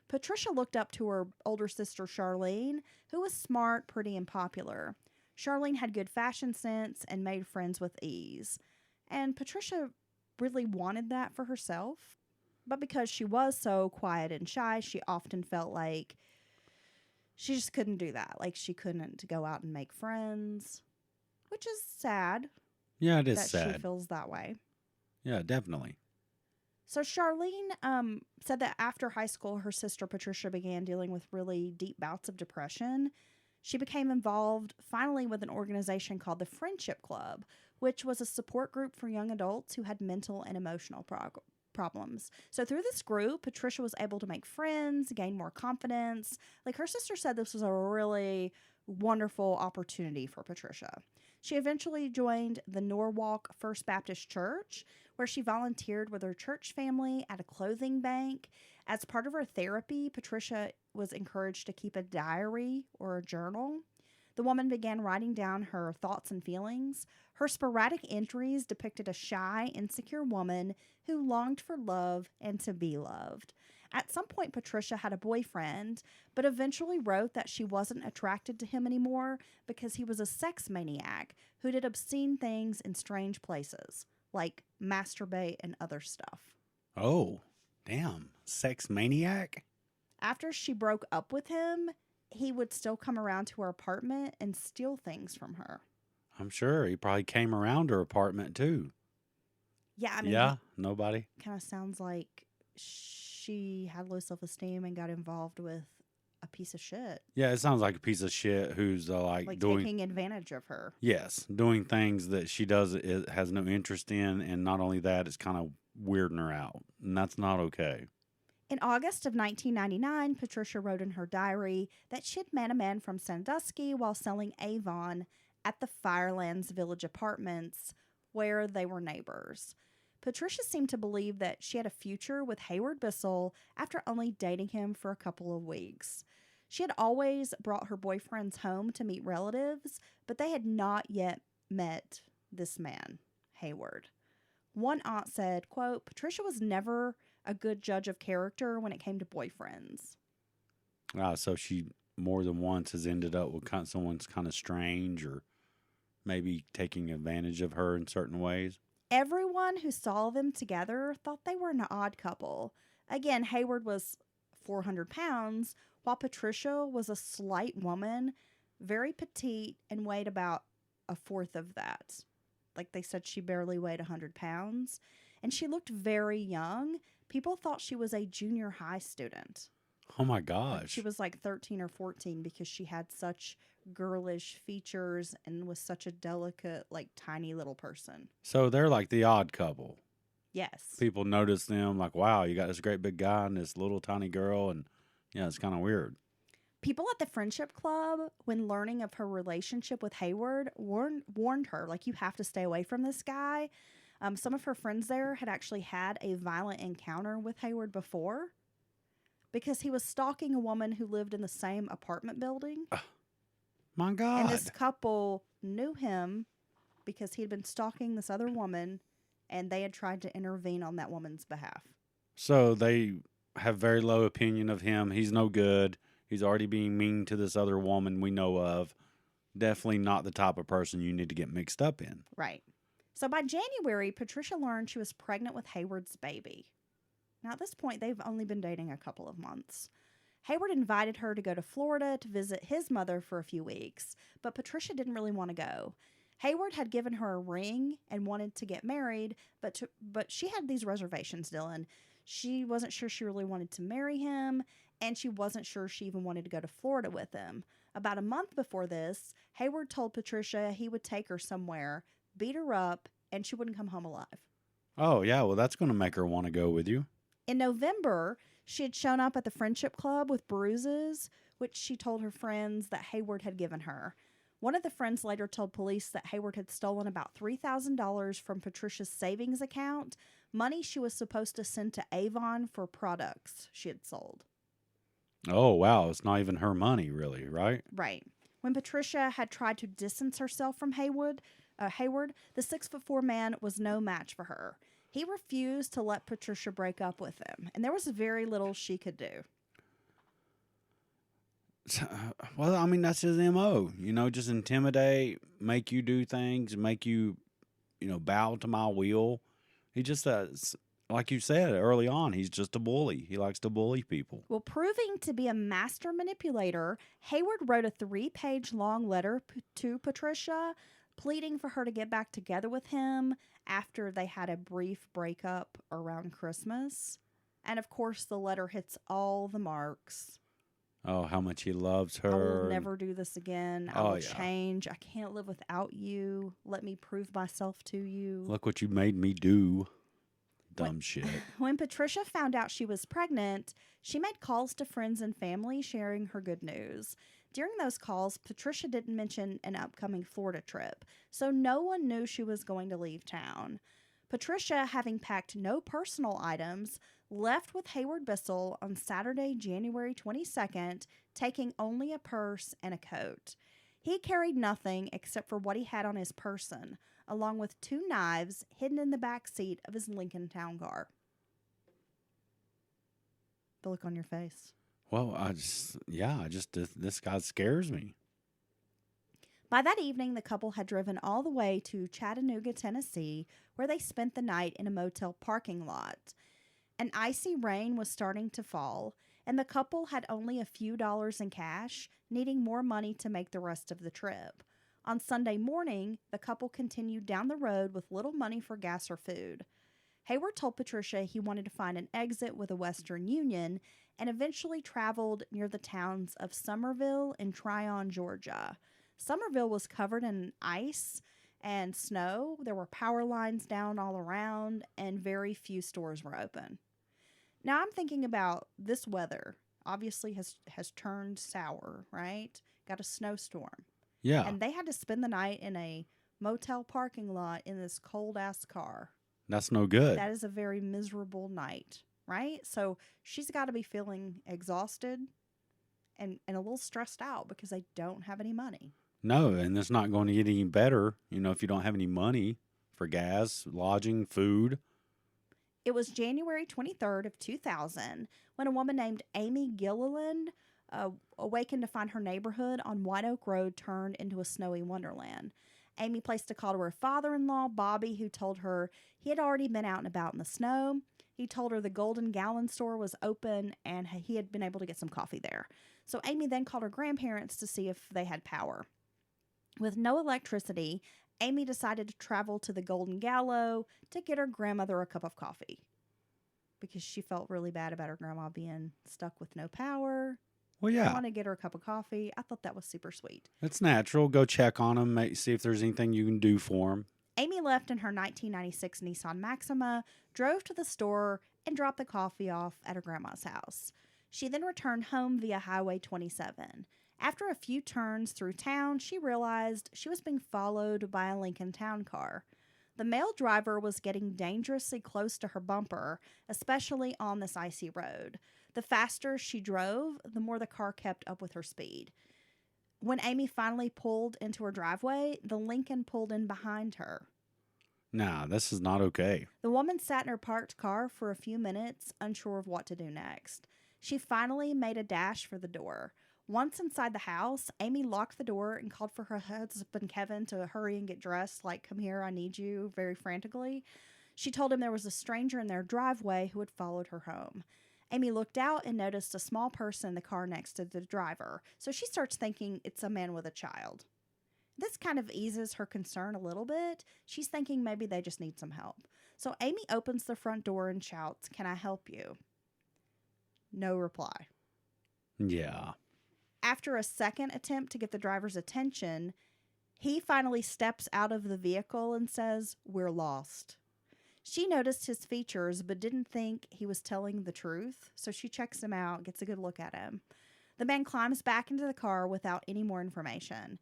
Patricia looked up to her older sister, Charlene, who was smart, pretty, and popular. Charlene had good fashion sense and made friends with ease. And Patricia really wanted that for herself. But because she was so quiet and shy, she often felt like she just couldn't do that. Like, she couldn't go out and make friends, which is sad. Yeah, it is that sad. She feels that way. Yeah, definitely. So Charlene said that after high school, her sister Patricia began dealing with really deep bouts of depression. She became involved finally with an organization called the Friendship Club, which was a support group for young adults who had mental and emotional problems. So through this group, Patricia was able to make friends, gain more confidence. Like, her sister said, this was a really wonderful opportunity for Patricia. She eventually joined the Norwalk First Baptist Church, where she volunteered with her church family at a clothing bank. As part of her therapy, Patricia was encouraged to keep a diary or a journal. The woman began writing down her thoughts and feelings. Her sporadic entries depicted a shy, insecure woman who longed for love and to be loved. At some point, Patricia had a boyfriend, but eventually wrote that she wasn't attracted to him anymore because he was a sex maniac who did obscene things in strange places, like masturbate and other stuff. Oh, damn. Sex maniac? After she broke up with him, he would still come around to her apartment and steal things from her. I'm sure he probably came around her apartment too. Yeah, I mean, yeah, nobody. Kind of sounds like she had low self-esteem and got involved with a piece of shit. Yeah, it sounds like a piece of shit who's like doing, taking advantage of her. Yes, doing things that she has no interest in, and not only that, it's kind of weirding her out, and that's not okay. In August of 1999, Patricia wrote in her diary that she had met a man from Sandusky while selling Avon at the Firelands Village Apartments, where they were neighbors. Patricia seemed to believe that she had a future with Hayward Bissell after only dating him for a couple of weeks. She had always brought her boyfriends home to meet relatives, but they had not yet met this man, Hayward. One aunt said, quote, Patricia was never a good judge of character when it came to boyfriends. So she more than once has ended up with someone's kind of strange or maybe taking advantage of her in certain ways. Everyone who saw them together thought they were an odd couple. Again, Hayward was 400 pounds, while Patricia was a slight woman, very petite, and weighed about a fourth of that. Like they said, she barely weighed 100 pounds. And she looked very young. People thought she was a junior high student. Oh my gosh. She was like 13 or 14 because she had such girlish features and was such a delicate, like tiny little person. So they're like the odd couple. Yes. People notice them like, wow, you got this great big guy and this little tiny girl. And yeah, it's kind of weird. People at the Friendship Club, when learning of her relationship with Hayward, warned her, like, you have to stay away from this guy. Some of her friends there had actually had a violent encounter with Hayward before because he was stalking a woman who lived in the same apartment building. My God. And this couple knew him because he had been stalking this other woman, and they had tried to intervene on that woman's behalf. So they have very low opinion of him. He's no good. He's already being mean to this other woman we know of. Definitely not the type of person you need to get mixed up in. Right. So by January, Patricia learned she was pregnant with Hayward's baby. Now, at this point, they've only been dating a couple of months. Hayward invited her to go to Florida to visit his mother for a few weeks, but Patricia didn't really want to go. Hayward had given her a ring and wanted to get married, but she had these reservations, Dylan. She wasn't sure she really wanted to marry him, and she wasn't sure she even wanted to go to Florida with him. About a month before this, Hayward told Patricia he would take her somewhere, beat her up, and she wouldn't come home alive. Oh, yeah. Well, that's going to make her want to go with you. In November, she had shown up at the Friendship Club with bruises, which she told her friends that Hayward had given her. One of the friends later told police that Hayward had stolen about $3,000 from Patricia's savings account, money she was supposed to send to Avon for products she had sold. Oh, wow. It's not even her money, really, right? Right. When Patricia had tried to distance herself from Hayward, the 6'4" man was no match for her. He refused to let Patricia break up with him, and there was very little she could do. Well, I mean, that's his MO. Just intimidate, make you do things, make you, bow to my will. He just, like you said early on, he's just a bully. He likes to bully people. Well, proving to be a master manipulator, Hayward wrote a 3-page long letter to Patricia, pleading for her to get back together with him after they had a brief breakup around Christmas. And of course, the letter hits all the marks. Oh, how much he loves I will her. never do this again. I will change. I can't live without you. Let me prove myself to you. Look what you made me do. Dumb shit. When Patricia found out she was pregnant, she made calls to friends and family sharing her good news. During those calls, Patricia didn't mention an upcoming Florida trip, so no one knew she was going to leave town. Patricia, having packed no personal items, left with Hayward Bissell on Saturday, January 22nd, taking only a purse and a coat. He carried nothing except for what he had on his person, along with 2 knives hidden in the back seat of his Lincoln Town Car. The look on your face. Well, this guy scares me. By that evening, the couple had driven all the way to Chattanooga, Tennessee, where they spent the night in a motel parking lot. An icy rain was starting to fall, and the couple had only a few dollars in cash, needing more money to make the rest of the trip. On Sunday morning, the couple continued down the road with little money for gas or food. Hayward told Patricia he wanted to find an exit with a Western Union and eventually traveled near the towns of Summerville and Tryon, Georgia. Summerville was covered in ice and snow. There were power lines down all around, and very few stores were open. Now I'm thinking about this weather. Obviously has turned sour, right? Got a snowstorm. Yeah. And they had to spend the night in a motel parking lot in this cold-ass car. That's no good. That is a very miserable night, right? So she's got to be feeling exhausted and a little stressed out because they don't have any money. No, and it's not going to get any better, if you don't have any money for gas, lodging, food. It was January 23rd of 2000 when a woman named Amy Gilliland awakened to find her neighborhood on White Oak Road turned into a snowy wonderland. Amy placed a call to her father-in-law, Bobby, who told her he had already been out and about in the snow. He told her the Golden Gallon store was open and he had been able to get some coffee there. So Amy then called her grandparents to see if they had power. With no electricity, Amy decided to travel to the Golden Gallo to get her grandmother a cup of coffee because she felt really bad about her grandma being stuck with no power. Well, yeah. I want to get her a cup of coffee. I thought that was super sweet. It's natural. Go check on them, see if there's anything you can do for them. Amy left in her 1996 Nissan Maxima, drove to the store, and dropped the coffee off at her grandma's house. She then returned home via Highway 27. After a few turns through town, she realized she was being followed by a Lincoln Town Car. The male driver was getting dangerously close to her bumper, especially on this icy road. The faster she drove, the more the car kept up with her speed. When Amy finally pulled into her driveway, the Lincoln pulled in behind her. Nah, this is not okay. The woman sat in her parked car for a few minutes, unsure of what to do next. She finally made a dash for the door. Once inside the house, Amy locked the door and called for her husband, Kevin, to hurry and get dressed, like, "Come here, I need you," very frantically. She told him there was a stranger in their driveway who had followed her home. Amy looked out and noticed a small person in the car next to the driver, so she starts thinking it's a man with a child. This kind of eases her concern a little bit. She's thinking maybe they just need some help. So Amy opens the front door and shouts, "Can I help you?" No reply. Yeah. After a second attempt to get the driver's attention, he finally steps out of the vehicle and says, "We're lost." She noticed his features but didn't think he was telling the truth, so she checks him out, gets a good look at him. The man climbs back into the car without any more information.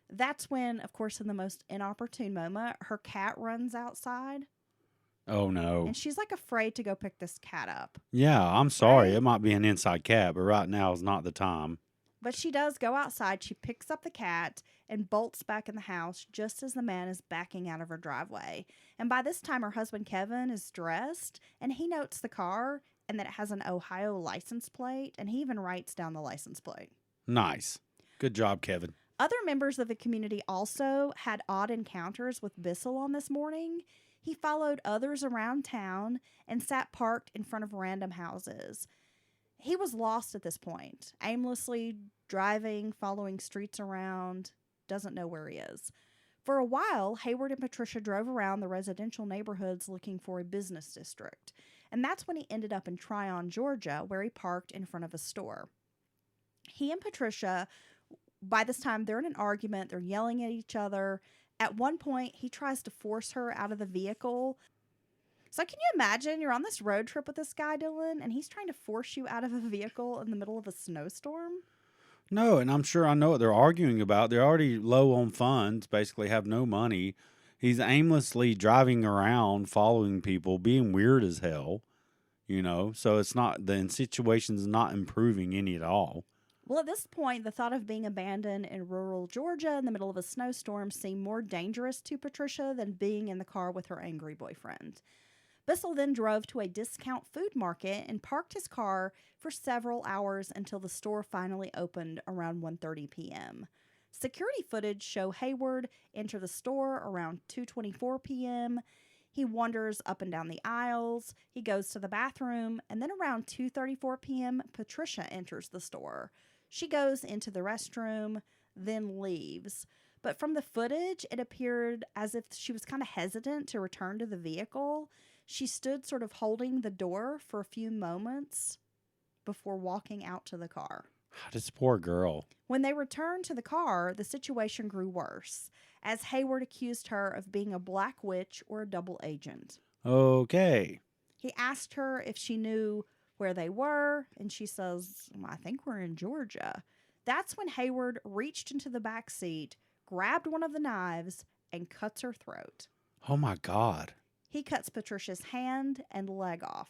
That's when, of course, in the most inopportune moment, her cat runs outside. Oh, no. And she's like afraid to go pick this cat up. Yeah, I'm sorry. Right? It might be an inside cat, but right now is not the time. But she does go outside. She picks up the cat and bolts back in the house just as the man is backing out of her driveway. And by this time, her husband Kevin is dressed and he notes the car and that it has an Ohio license plate. And he even writes down the license plate. Nice. Good job, Kevin. Other members of the community also had odd encounters with Bissell on this morning. He followed others around town and sat parked in front of random houses. He was lost at this point, aimlessly driving, following streets around, doesn't know where he is. For a while, Hayward and Patricia drove around the residential neighborhoods looking for a business district. And that's when he ended up in Tryon, Georgia, where he parked in front of a store. He and Patricia, by this time, they're in an argument. They're yelling at each other. At one point, he tries to force her out of the vehicle. So can you imagine you're on this road trip with this guy, Dylan, and he's trying to force you out of a vehicle in the middle of a snowstorm? No, and I'm sure I know what they're arguing about. They're already low on funds, basically have no money. He's aimlessly driving around, following people, being weird as hell, So it's not, the situation's not improving any at all. Well, at this point, the thought of being abandoned in rural Georgia in the middle of a snowstorm seemed more dangerous to Patricia than being in the car with her angry boyfriend. Bissell then drove to a discount food market and parked his car for several hours until the store finally opened around 1:30 p.m. Security footage show Hayward enter the store around 2:24 p.m. He wanders up and down the aisles. He goes to the bathroom, and then around 2:34 p.m., Patricia enters the store. She goes into the restroom, then leaves. But from the footage, it appeared as if she was kind of hesitant to return to the vehicle. She stood sort of holding the door for a few moments before walking out to the car. This poor girl. When they returned to the car, the situation grew worse, as Hayward accused her of being a black witch or a double agent. Okay. He asked her if she knew where they were, and she says, I think we're in Georgia. That's when Hayward reached into the back seat, grabbed one of the knives, and cuts her throat. Oh, my God. He cuts Patricia's hand and leg off.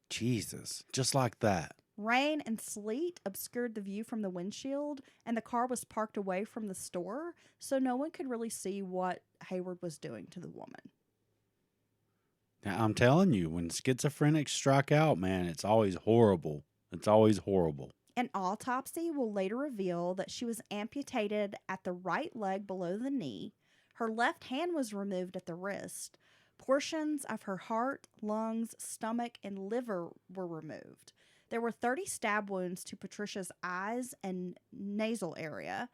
Jesus. Just like that. Rain and sleet obscured the view from the windshield, and the car was parked away from the store, so no one could really see what Hayward was doing to the woman. Now, I'm telling you, when schizophrenics strike out, man, it's always horrible. It's always horrible. An autopsy will later reveal that she was amputated at the right leg below the knee. Her left hand was removed at the wrist. Portions of her heart, lungs, stomach, and liver were removed. There were 30 stab wounds to Patricia's eyes and nasal area.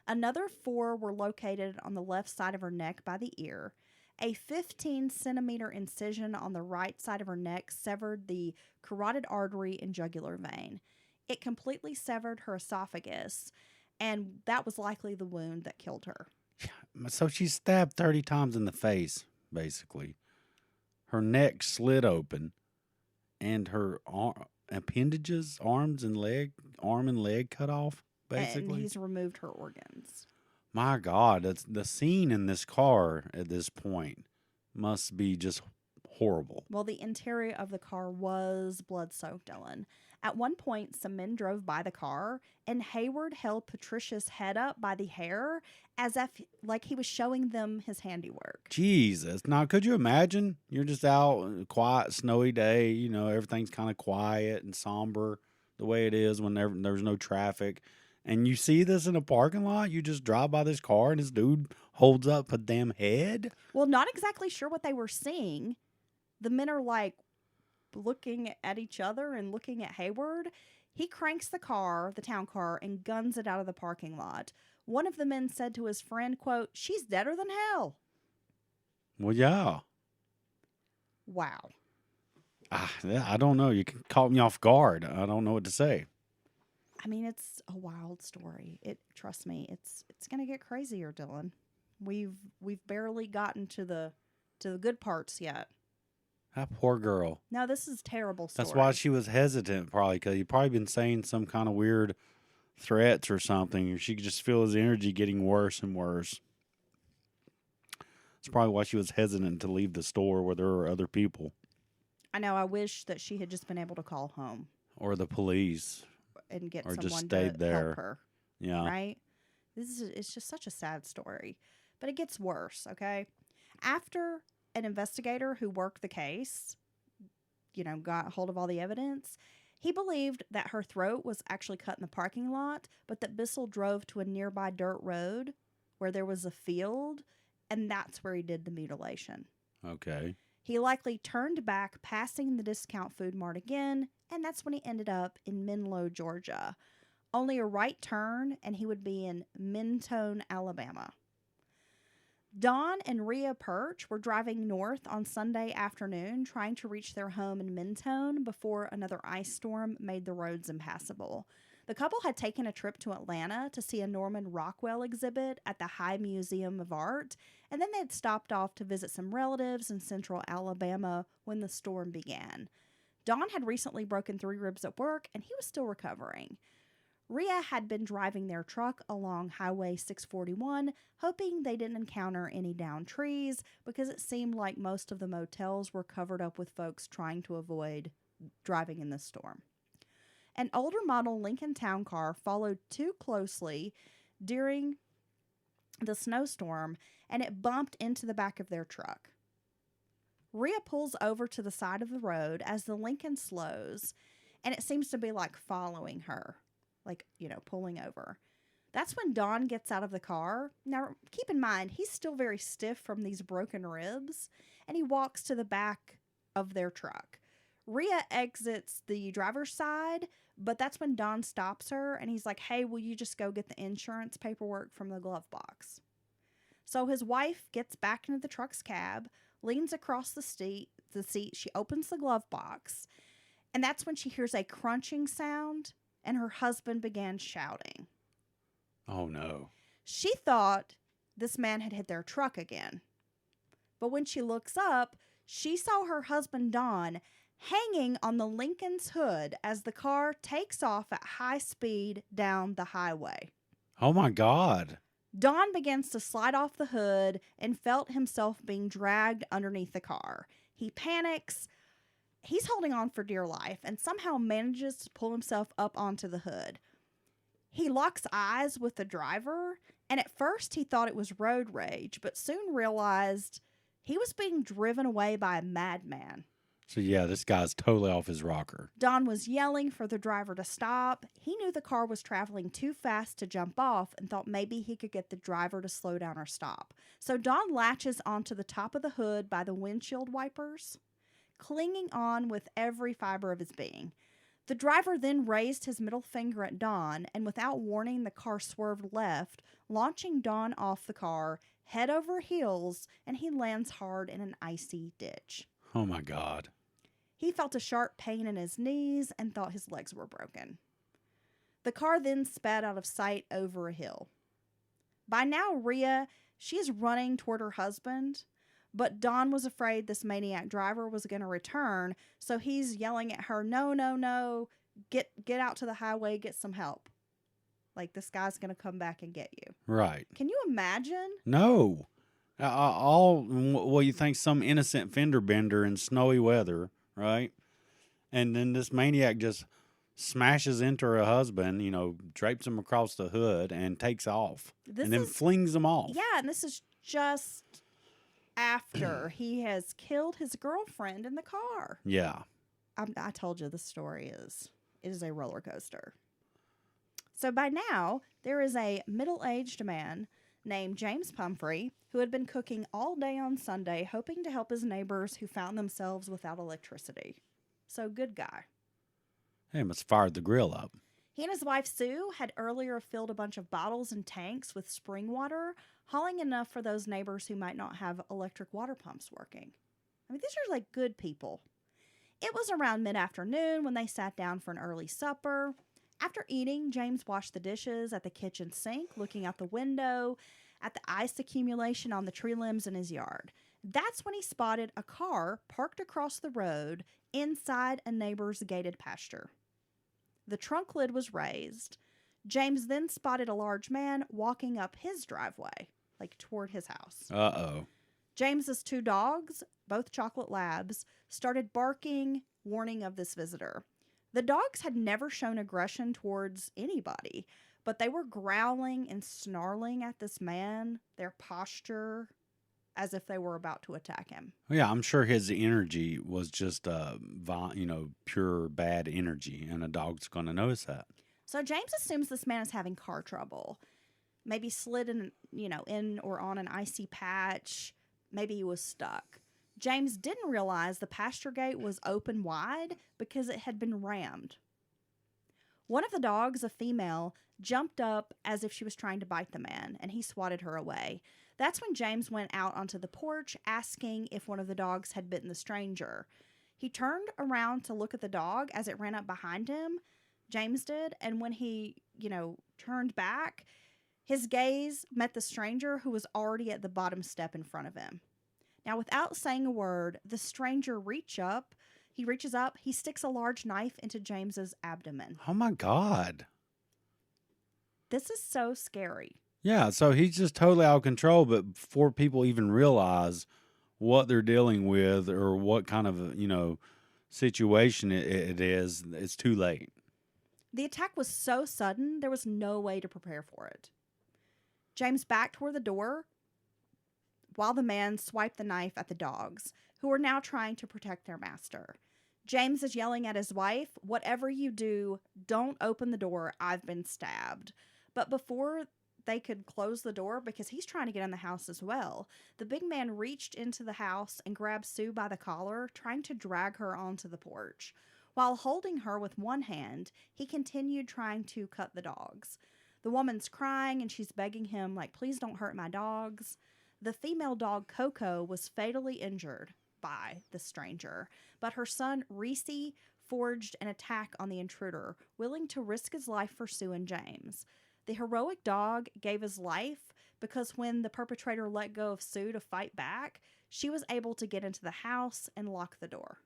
Another 4 were located on the left side of her neck by the ear. A 15-centimeter incision on the right side of her neck severed the carotid artery and jugular vein. It completely severed her esophagus, and that was likely the wound that killed her. So she's stabbed 30 times in the face, basically. Her neck slit open, and her appendages, arm and leg cut off, basically. And he's removed her organs. My God, the scene in this car at this point must be just horrible. Well, the interior of the car was blood-soaked, Ellen. At one point, some men drove by the car, and Hayward held Patricia's head up by the hair as if like he was showing them his handiwork. Jesus. Now, could you imagine? You're just out, a quiet, snowy day. Everything's kind of quiet and somber the way it is when there's no traffic. And you see this in a parking lot? You just drive by this car, and this dude holds up a damn head? Well, not exactly sure what they were seeing. The men are like looking at each other and looking at Hayward. He cranks the town car, and guns it out of the parking lot. One of the men said to his friend, quote, "She's deader than hell." Well, yeah. Wow. I don't know. You caught me off guard. I don't know what to say. I mean, it's a wild story. Trust me, it's gonna get crazier, Dylan. We've barely gotten to the good parts yet. That poor girl. No, this is a terrible story. That's why she was hesitant, probably, because he'd probably been saying some kind of weird threats or something. Or she could just feel his energy getting worse and worse. It's probably why she was hesitant to leave the store where there were other people I know. I wish that she had just been able to call home or the police and get or just someone stayed to there. help her. Yeah. Right? It's just such a sad story. But it gets worse, okay? After an investigator who worked the case, got hold of all the evidence, he believed that her throat was actually cut in the parking lot, but that Bissell drove to a nearby dirt road where there was a field, and that's where he did the mutilation. Okay. He likely turned back, passing the discount food mart again, and that's when he ended up in Menlo, Georgia. Only a right turn, and he would be in Mentone, Alabama. Dawn and Rhea Perch were driving north on Sunday afternoon, trying to reach their home in Mentone before another ice storm made the roads impassable. The couple had taken a trip to Atlanta to see a Norman Rockwell exhibit at the High Museum of Art, and then they'd stopped off to visit some relatives in central Alabama when the storm began. Dawn had recently broken 3 ribs at work, and he was still recovering. Rhea had been driving their truck along Highway 641, hoping they didn't encounter any downed trees because it seemed like most of the motels were covered up with folks trying to avoid driving in the storm. An older model Lincoln Town Car followed too closely during the snowstorm, and it bumped into the back of their truck. Rhea pulls over to the side of the road as the Lincoln slows, and it seems to be like following her. Pulling over. That's when Dawn gets out of the car. Now, keep in mind, he's still very stiff from these broken ribs, and he walks to the back of their truck. Rhea exits the driver's side, but that's when Dawn stops her, and he's like, hey, will you just go get the insurance paperwork from the glove box? So his wife gets back into the truck's cab, leans across the seat, she opens the glove box, and that's when she hears a crunching sound, and her husband began shouting. Oh, no. She thought this man had hit their truck again. But when she looks up, she saw her husband, Don, hanging on the Lincoln's hood as the car takes off at high speed down the highway. Oh, my God. Don begins to slide off the hood and felt himself being dragged underneath the car. He panics. He's holding on for dear life and somehow manages to pull himself up onto the hood. He locks eyes with the driver, and at first he thought it was road rage, but soon realized he was being driven away by a madman. So, yeah, this guy's totally off his rocker. Don was yelling for the driver to stop. He knew the car was traveling too fast to jump off and thought maybe he could get the driver to slow down or stop. So Don latches onto the top of the hood by the windshield wipers, clinging on with every fiber of his being. The driver then raised his middle finger at Don, and without warning, the car swerved left, launching Don off the car, head over heels, and he lands hard in an icy ditch. Oh, my God. He felt a sharp pain in his knees and thought his legs were broken. The car then sped out of sight over a hill. By now, Rhea, she is running toward her husband, but Don was afraid this maniac driver was going to return, so he's yelling at her, no, no, no, get out to the highway, get some help. Like, this guy's going to come back and get you. Right. Can you imagine? No. You think some innocent fender bender in snowy weather, right? And then this maniac just smashes into her husband, drapes him across the hood and takes off. And then flings him off. Yeah, and this is just after he has killed his girlfriend in the car. Yeah. I told you the story is a roller coaster. So by now, there is a middle-aged man named James Pumphrey who had been cooking all day on Sunday, hoping to help his neighbors who found themselves without electricity. So good guy. He must have fired the grill up. He and his wife Sue had earlier filled a bunch of bottles and tanks with spring water, hauling enough for those neighbors who might not have electric water pumps working. I mean, these are like good people. It was around mid-afternoon when they sat down for an early supper. After eating, James washed the dishes at the kitchen sink, looking out the window at the ice accumulation on the tree limbs in his yard. That's when he spotted a car parked across the road inside a neighbor's gated pasture. The trunk lid was raised. James then spotted a large man walking up his driveway, like toward his house. Uh-oh. James's 2 dogs, both chocolate labs, started barking, warning of this visitor. The dogs had never shown aggression towards anybody, but they were growling and snarling at this man, their posture as if they were about to attack him. Yeah, I'm sure his energy was just, pure bad energy, and a dog's going to notice that. So James assumes this man is having car trouble. Maybe slid in or on an icy patch. Maybe he was stuck. James didn't realize the pasture gate was open wide because it had been rammed. One of the dogs, a female, jumped up as if she was trying to bite the man, and he swatted her away. That's when James went out onto the porch asking if one of the dogs had bitten the stranger. He turned around to look at the dog as it ran up behind him. James did, and when he, turned back, his gaze met the stranger who was already at the bottom step in front of him. Now, without saying a word, the stranger reaches up, he sticks a large knife into James's abdomen. Oh, my God. This is so scary. Yeah, so he's just totally out of control, but before people even realize what they're dealing with or what kind of, situation it is, it's too late. The attack was so sudden, there was no way to prepare for it. James backed toward the door while the man swiped the knife at the dogs, who were now trying to protect their master. James is yelling at his wife, "Whatever you do, don't open the door. I've been stabbed." But before they could close the door, because he's trying to get in the house as well, the big man reached into the house and grabbed Sue by the collar, trying to drag her onto the porch. While holding her with one hand, he continued trying to cut the dogs. The woman's crying and she's begging him, please don't hurt my dogs. The female dog, Coco, was fatally injured by the stranger, but her son, Reese, forged an attack on the intruder, willing to risk his life for Sue and James. The heroic dog gave his life because when the perpetrator let go of Sue to fight back, she was able to get into the house and lock the door.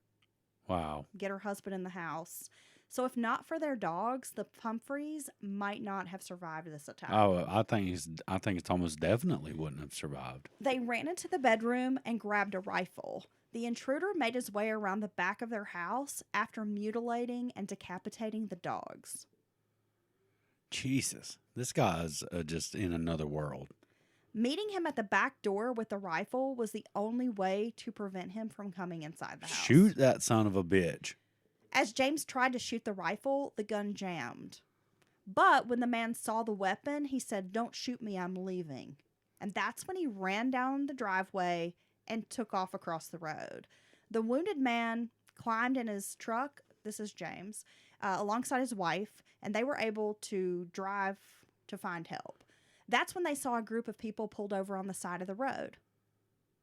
Wow. Get her husband in the house. So if not for their dogs, the Humphreys might not have survived this attack. Oh, I think it's almost definitely wouldn't have survived. They ran into the bedroom and grabbed a rifle. The intruder made his way around the back of their house after mutilating and decapitating the dogs. Jesus, this guy's just in another world. Meeting him at the back door with the rifle was the only way to prevent him from coming inside the house. Shoot that son of a bitch. As James tried to shoot the rifle, the gun jammed. But when the man saw the weapon, he said, "Don't shoot me, I'm leaving." And that's when he ran down the driveway and took off across the road. The wounded man climbed in his truck, this is James, alongside his wife, and they were able to drive to find help. That's when they saw a group of people pulled over on the side of the road,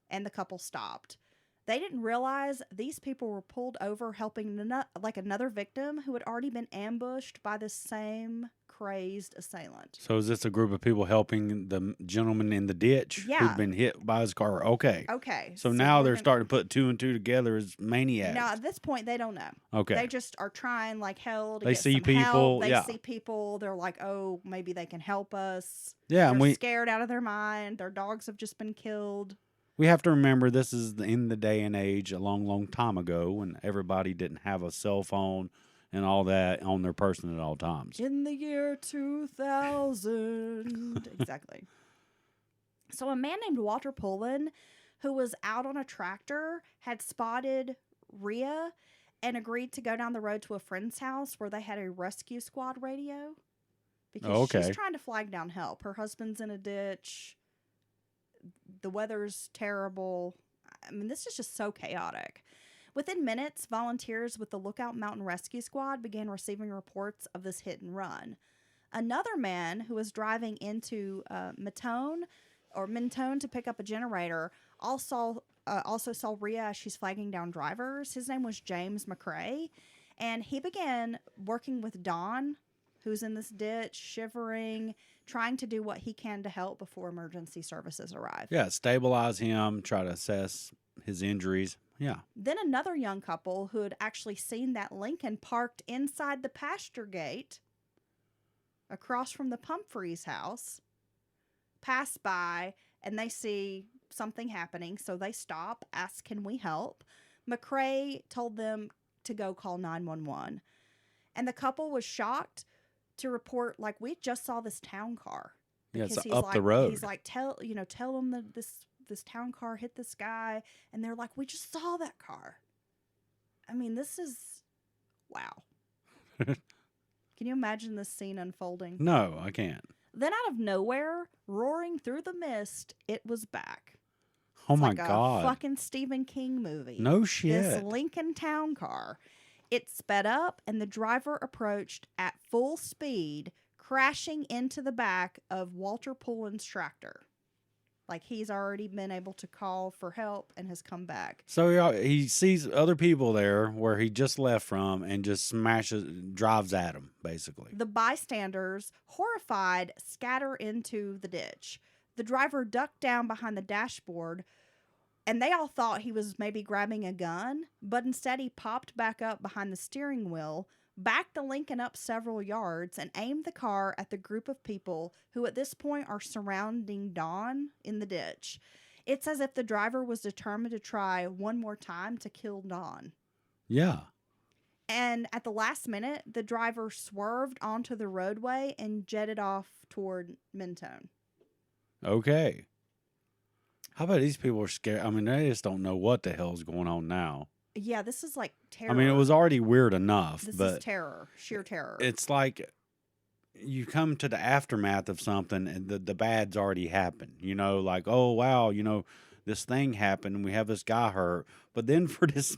and the couple stopped. They didn't realize these people were pulled over helping another victim who had already been ambushed by the same crazed assailant. So is this a group of people helping the gentleman in the ditch who'd been hit by his car? Okay. Okay. So now they're starting to put 2 and 2 together as maniacs. Now, at this point, they don't know. Okay. They just are trying like hell to They get see some people, help. They yeah. see people. They're like, oh, maybe they can help us. Yeah, They're and scared out of their mind. Their dogs have just been killed. we have to remember this is in the day and age a long, long time ago when everybody didn't have a cell phone and all that on their person at all times. In the year 2000. Exactly. So a man named Walter Pullen, who was out on a tractor, had spotted Rhea and agreed to go down the road to a friend's house where they had a rescue squad radio. Because she's trying to flag down help. Her husband's in a ditch. The weather's terrible. I mean, this is just so chaotic. Within minutes, volunteers with the Lookout Mountain Rescue Squad began receiving reports of this hit and run. Another man who was driving into Mentone to pick up a generator also saw Rhea as she's flagging down drivers. His name was James McCrae, and he began working with Don, who's in this ditch, shivering, trying to do what he can to help before emergency services arrive. Yeah, stabilize him, try to assess his injuries. Yeah. Then another young couple who had actually seen that Lincoln parked inside the pasture gate across from the Pumphrey's house pass by, and they see something happening, so they stop, ask, can we help? McRae told them to go call 911. And the couple was shocked to report, like, we just saw this town car. Yeah, it's Because up the road. He's like, tell them that this town car hit this guy. And they're like, we just saw that car. I mean, this is, wow. Can you imagine this scene unfolding? No, I can't. Then out of nowhere, roaring through the mist, it was back. Oh It's my like God. a fucking Stephen King movie. No shit. This Lincoln town car. It sped up and the driver approached at full speed, crashing into the back of Walter Pullen's tractor. Like he's already been able to call for help and has come back. So he sees other people there where he just left from and just drives at them, basically. The bystanders, horrified, scatter into the ditch. The driver ducked down behind the dashboard, and they all thought he was maybe grabbing a gun, but instead he popped back up behind the steering wheel, backed the Lincoln up several yards, and aimed the car at the group of people who at this point are surrounding Don in the ditch. It's as if the driver was determined to try one more time to kill Don. Yeah. And at the last minute, the driver swerved onto the roadway and jetted off toward Mentone. Okay. How about these people are scared? I mean, they just don't know what the hell's going on now. Yeah, this is like terror. I mean, it was already weird enough, This but is terror, sheer terror. it's like you come to the aftermath of something and the bad's already happened. You know, like, oh, wow, this thing happened and we have this guy hurt. But then for this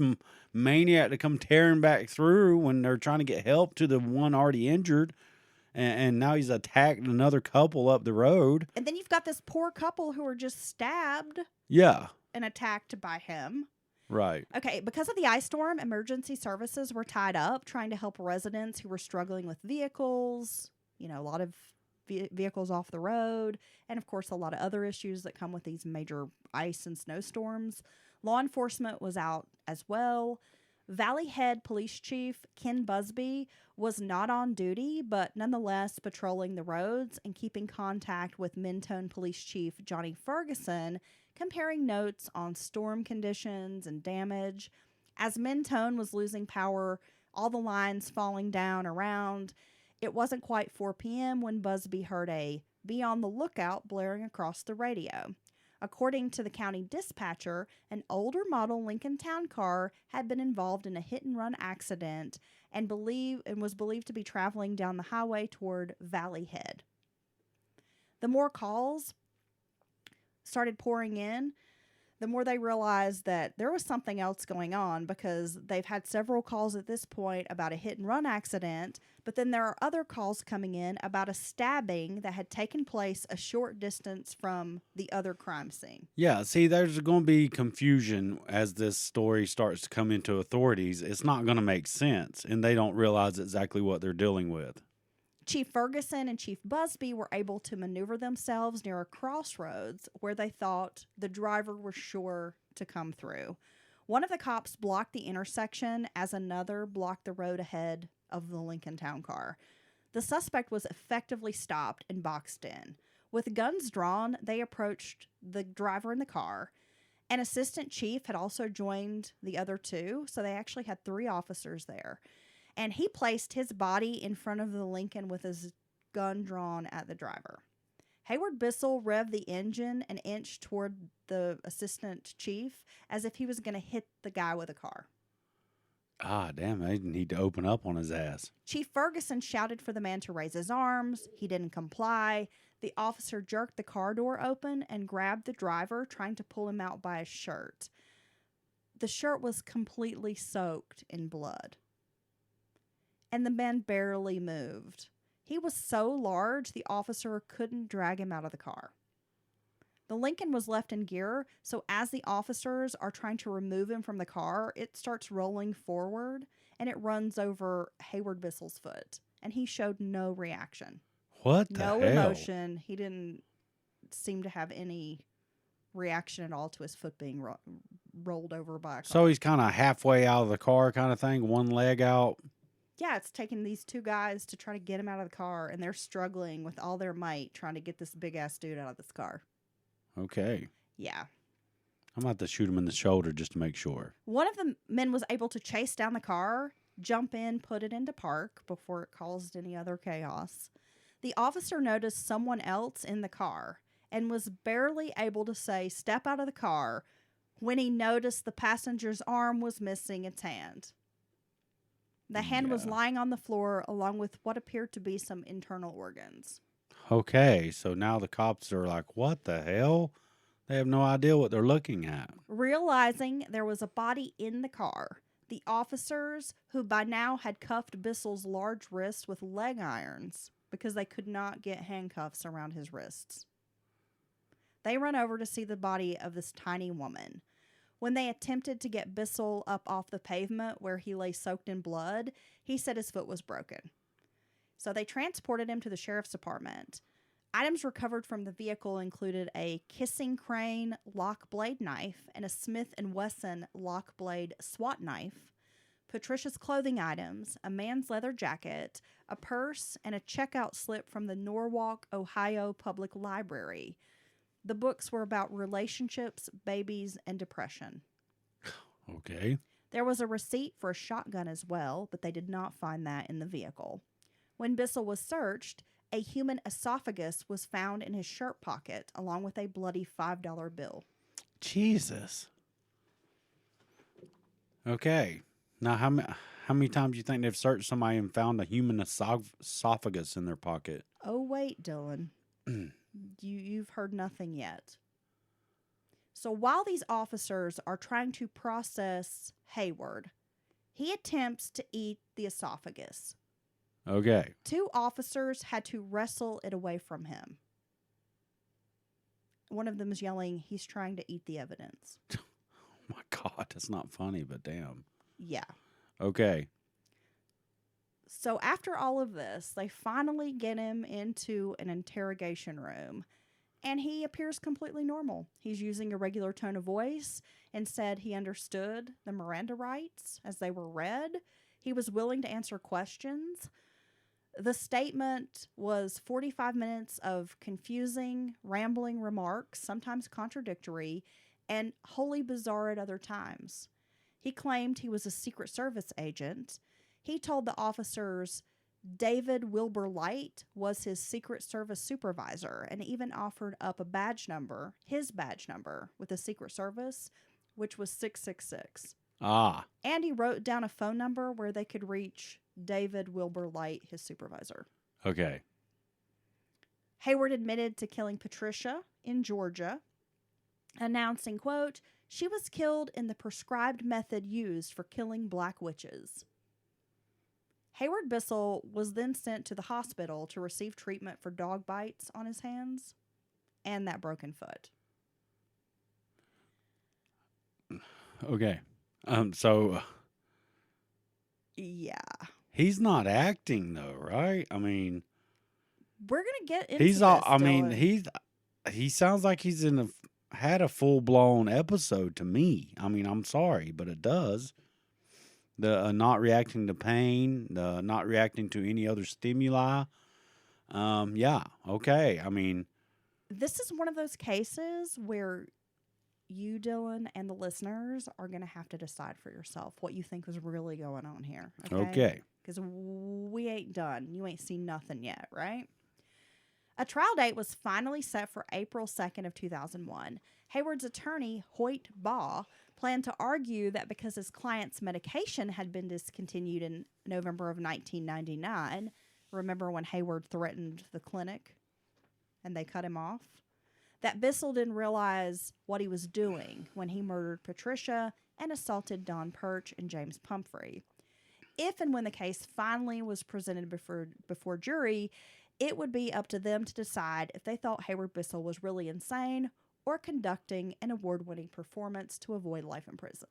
maniac to come tearing back through when they're trying to get help to the one already injured, and now he's attacked another couple up the road. And then you've got this poor couple who are just stabbed Yeah, and attacked by him. right. Okay, because of the ice storm, emergency services were tied up trying to help residents who were struggling with vehicles, a lot of vehicles off the road, and of course a lot of other issues that come with these major ice and snowstorms. Law enforcement was out as well. Valley Head Police Chief Ken Busby was not on duty, but nonetheless patrolling the roads and keeping contact with Mentone Police Chief Johnny Ferguson, comparing notes on storm conditions and damage. As Mentone was losing power, all the lines falling down around, it wasn't quite 4 p.m. when Busby heard a "Be on the lookout" blaring across the radio. According to the county dispatcher, an older model Lincoln Town car had been involved in a hit-and-run accident and was believed to be traveling down the highway toward Valley Head. The more calls started pouring in, the more they realized that there was something else going on, because they've had several calls at this point about a hit-and-run accident, but then there are other calls coming in about a stabbing that had taken place a short distance from the other crime scene. Yeah, see, there's going to be confusion as this story starts to come into authorities. It's not going to make sense, and they don't realize exactly what they're dealing with. Chief Ferguson and Chief Busby were able to maneuver themselves near a crossroads where they thought the driver was sure to come through. One of the cops blocked the intersection as another blocked the road ahead of the Lincoln Town car. The suspect was effectively stopped and boxed in. With guns drawn, they approached the driver in the car. An assistant chief had also joined the other two, so they actually had 3 officers there. And he placed his body in front of the Lincoln with his gun drawn at the driver. Hayward Bissell revved the engine and inched toward the assistant chief as if he was going to hit the guy with a car. Ah, damn, they need to open up on his ass. Chief Ferguson shouted for the man to raise his arms. He didn't comply. The officer jerked the car door open and grabbed the driver, trying to pull him out by his shirt. The shirt was completely soaked in blood, and the man barely moved. He was so large, the officer couldn't drag him out of the car. The Lincoln was left in gear, so as the officers are trying to remove him from the car, it starts rolling forward, and it runs over Hayward Bissell's foot, and he showed no reaction. What the No hell? emotion. He didn't seem to have any reaction at all to his foot being rolled over by a car. So he's kind of halfway out of the car kind of thing, one leg out. Yeah, it's taking these 2 guys to try to get him out of the car, and they're struggling with all their might trying to get this big-ass dude out of this car. Okay. Yeah. I'm about to shoot him in the shoulder just to make sure. One of the men was able to chase down the car, jump in, put it into park before it caused any other chaos. The officer noticed someone else in the car and was barely able to say, "Step out of the car," when he noticed the passenger's arm was missing its hand. The hand was lying on the floor along with what appeared to be some internal organs. Okay, so now the cops are like, what the hell? They have no idea what they're looking at. Realizing there was a body in the car, the officers, who by now had cuffed Bissell's large wrists with leg irons because they could not get handcuffs around his wrists, they run over to see the body of this tiny woman. When they attempted to get Bissell up off the pavement where he lay soaked in blood, he said his foot was broken. So they transported him to the sheriff's department. Items recovered from the vehicle included a kissing crane lock blade knife and a Smith & Wesson lock blade SWAT knife, Patricia's clothing items, a man's leather jacket, a purse, and a checkout slip from the Norwalk, Ohio Public Library. The books were about relationships, babies, and depression. Okay. There was a receipt for a shotgun as well, but they did not find that in the vehicle. When Bissell was searched, a human esophagus was found in his shirt pocket, along with a bloody $5 bill. Jesus. Okay. Now, how many times do you think they've searched somebody and found a human esophagus in their pocket? Oh, wait, Dylan. You've heard nothing yet. So while these officers are trying to process Hayward, he attempts to eat the esophagus. Okay. 2 officers had to wrestle it away from him. One of them is yelling, "He's trying to eat the evidence." Oh my God, that's not funny, but damn. Yeah. Okay. So after all of this, they finally get him into an interrogation room, and he appears completely normal. He's using a regular tone of voice and said he understood the Miranda rights as they were read. He was willing to answer questions. The statement was 45 minutes of confusing, rambling remarks, sometimes contradictory, and wholly bizarre at other times. He claimed he was a Secret Service agent. He told the officers David Wilbur Light was his Secret Service supervisor, and even offered up a badge number, his badge number, with the Secret Service, which was 666. Ah. And he wrote down a phone number where they could reach David Wilbur Light, his supervisor. Okay. Hayward admitted to killing Patricia in Georgia, announcing, quote, "She was killed in the prescribed method used for killing black witches." Hayward Bissell was then sent to the hospital to receive treatment for dog bites on his hands and that broken foot. Okay. So Yeah. he's not acting though, right? I mean, We're going to get into he's all. this, I mean, Dylan. he sounds like he's had a full blown episode to me. I mean, I'm sorry, but it does. The not reacting to pain, the not reacting to any other stimuli. Yeah. Okay. I mean, This is one of those cases where you, Dylan, and the listeners are going to have to decide for yourself what you think was really going on here. okay. Because we ain't done. You ain't seen nothing yet, right? A trial date was finally set for April 2nd of 2001. Hayward's attorney, Hoyt Baugh, planned to argue that because his client's medication had been discontinued in November of 1999, remember when Hayward threatened the clinic and they cut him off? That Bissell didn't realize what he was doing when he murdered Patricia and assaulted Don Perch and James Pumphrey. If and when the case finally was presented before jury, it would be up to them to decide if they thought Hayward Bissell was really insane or conducting an award-winning performance to avoid life in prison.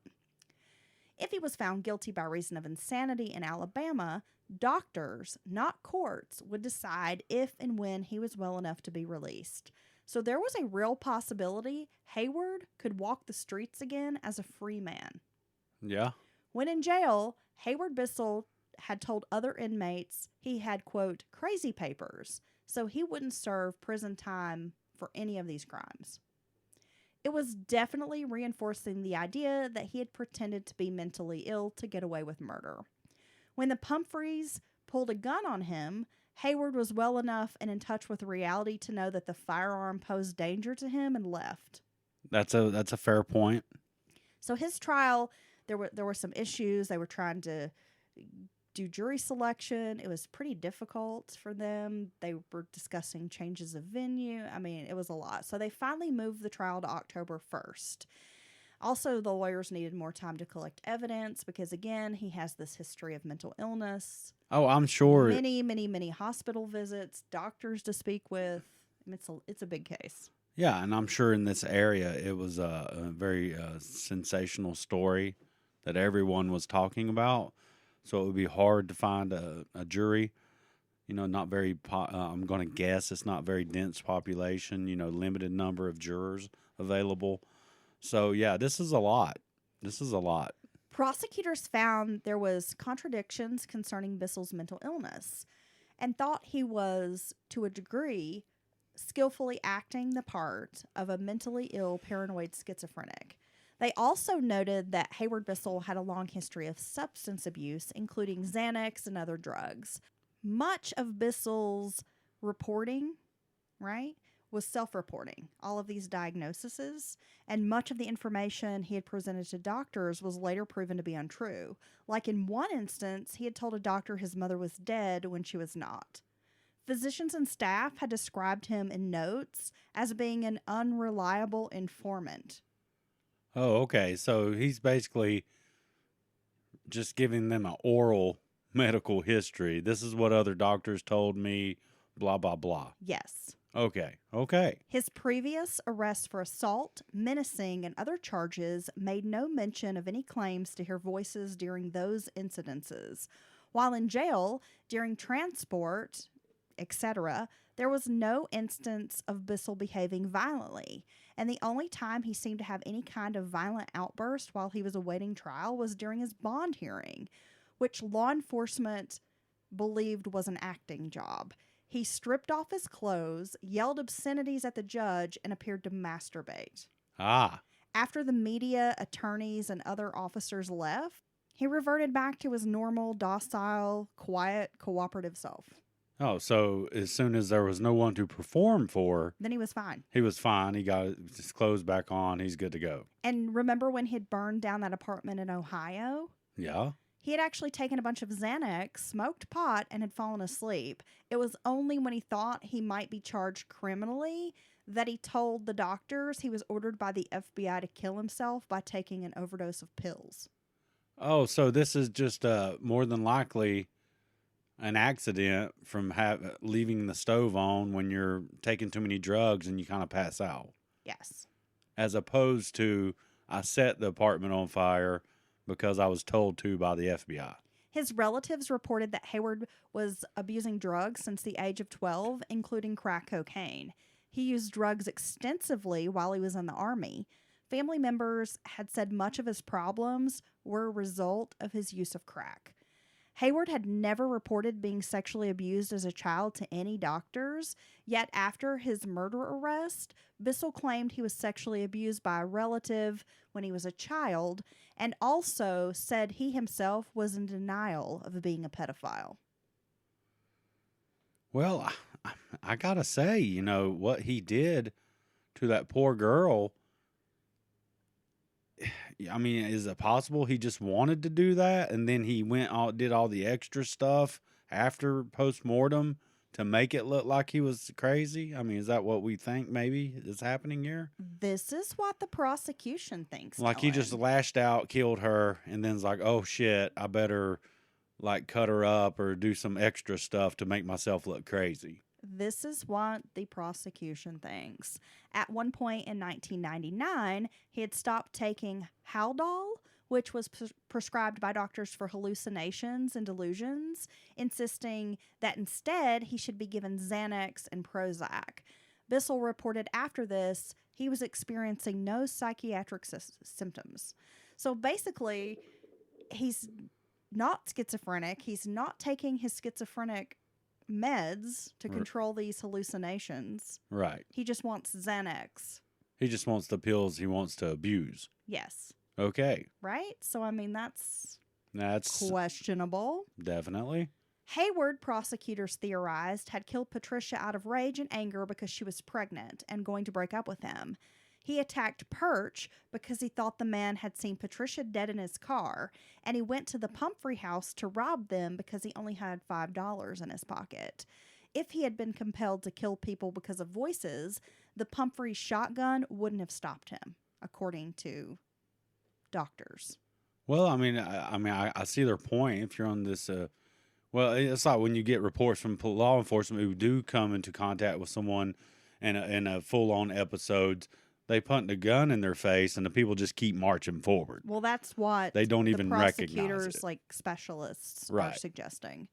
If he was found guilty by reason of insanity in Alabama, doctors, not courts, would decide if and when he was well enough to be released. So there was a real possibility Hayward could walk the streets again as a free man. Yeah. When in jail, Hayward Bissell had told other inmates he had, quote, crazy papers, so he wouldn't serve prison time for any of these crimes. It was definitely reinforcing the idea that he had pretended to be mentally ill to get away with murder. When the Pumphreys pulled a gun on him, Hayward was well enough and in touch with reality to know that the firearm posed danger to him and left. That's a fair point. So his trial, there were some issues. They were trying to do jury selection. It was pretty difficult for them. They were discussing changes of venue. I mean, it was a lot. So they finally moved the trial to October 1st. Also, the lawyers needed more time to collect evidence because, again, he has this history of mental illness. Oh, I'm sure. Many hospital visits, doctors to speak with. I mean, it's a big case. Yeah, and I'm sure in this area it was a very sensational story that everyone was talking about. So it would be hard to find a jury. Not very, I'm going to guess it's not very dense population, limited number of jurors available. So, yeah, this is a lot. Prosecutors found there was contradictions concerning Bissell's mental illness and thought he was, to a degree, skillfully acting the part of a mentally ill paranoid schizophrenic. They also noted that Hayward Bissell had a long history of substance abuse, including Xanax and other drugs. Much of Bissell's reporting, was self-reporting, all of these diagnoses, and much of the information he had presented to doctors was later proven to be untrue. Like in one instance, he had told a doctor his mother was dead when she was not. Physicians and staff had described him in notes as being an unreliable informant. Oh, okay. So he's basically just giving them an oral medical history. This is what other doctors told me, blah, blah, blah. Yes. Okay. His previous arrest for assault, menacing, and other charges made no mention of any claims to hear voices during those incidences. While in jail, during transport, etc., there was no instance of Bissell behaving violently, and the only time he seemed to have any kind of violent outburst while he was awaiting trial was during his bond hearing, which law enforcement believed was an acting job. He stripped off his clothes, yelled obscenities at the judge, and appeared to masturbate. After the media, attorneys, and other officers left, he reverted back to his normal, docile, quiet, cooperative self. Oh, so as soon as there was no one to perform for, then he was fine. He was fine. He got his clothes back on. He's good to go. And remember when he'd burned down that apartment in Ohio? Yeah. He had actually taken a bunch of Xanax, smoked pot, and had fallen asleep. It was only when he thought he might be charged criminally that he told the doctors he was ordered by the FBI to kill himself by taking an overdose of pills. Oh, so this is just more than likely an accident from leaving the stove on when you're taking too many drugs and you kind of pass out. Yes. As opposed to, I set the apartment on fire because I was told to by the FBI. His relatives reported that Hayward was abusing drugs since the age of 12, including crack cocaine. He used drugs extensively while he was in the Army. Family members had said much of his problems were a result of his use of crack. Hayward had never reported being sexually abused as a child to any doctors, yet after his murder arrest, Bissell claimed he was sexually abused by a relative when he was a child, and also said he himself was in denial of being a pedophile. Well, I gotta say, what he did to that poor girl, I mean, is it possible he just wanted to do that and then he did all the extra stuff after post-mortem to make it look like he was crazy? I mean, is that what we think maybe is happening here? This is what the prosecution thinks. Like he just lashed out, killed her, and then's like, oh shit, I better cut her up or do some extra stuff to make myself look crazy. This is what the prosecution thinks. At one point in 1999, he had stopped taking Haldol, which was prescribed by doctors for hallucinations and delusions, insisting that instead he should be given Xanax and Prozac. Bissell reported after this he was experiencing no psychiatric symptoms. So basically, he's not schizophrenic. He's not taking his schizophrenic meds to control these hallucinations. Right. He just wants Xanax. He just wants the pills he wants to abuse. Yes. Okay. Right? So, I mean, that's That's questionable. definitely. Hayward, prosecutors theorized, had killed Patricia out of rage and anger because she was pregnant and going to break up with him. He attacked Perch because he thought the man had seen Patricia dead in his car, and he went to the Pumphrey house to rob them because he only had $5 in his pocket. If he had been compelled to kill people because of voices, the Pumphrey shotgun wouldn't have stopped him, according to doctors. Well, I see their point. If you're on this, well, it's like when you get reports from law enforcement who do come into contact with someone in a full-on episodes, they punt the gun in their face, and the people just keep marching forward. Well, that's what They don't even the recognize prosecutors, it. like specialists, are Right. suggesting.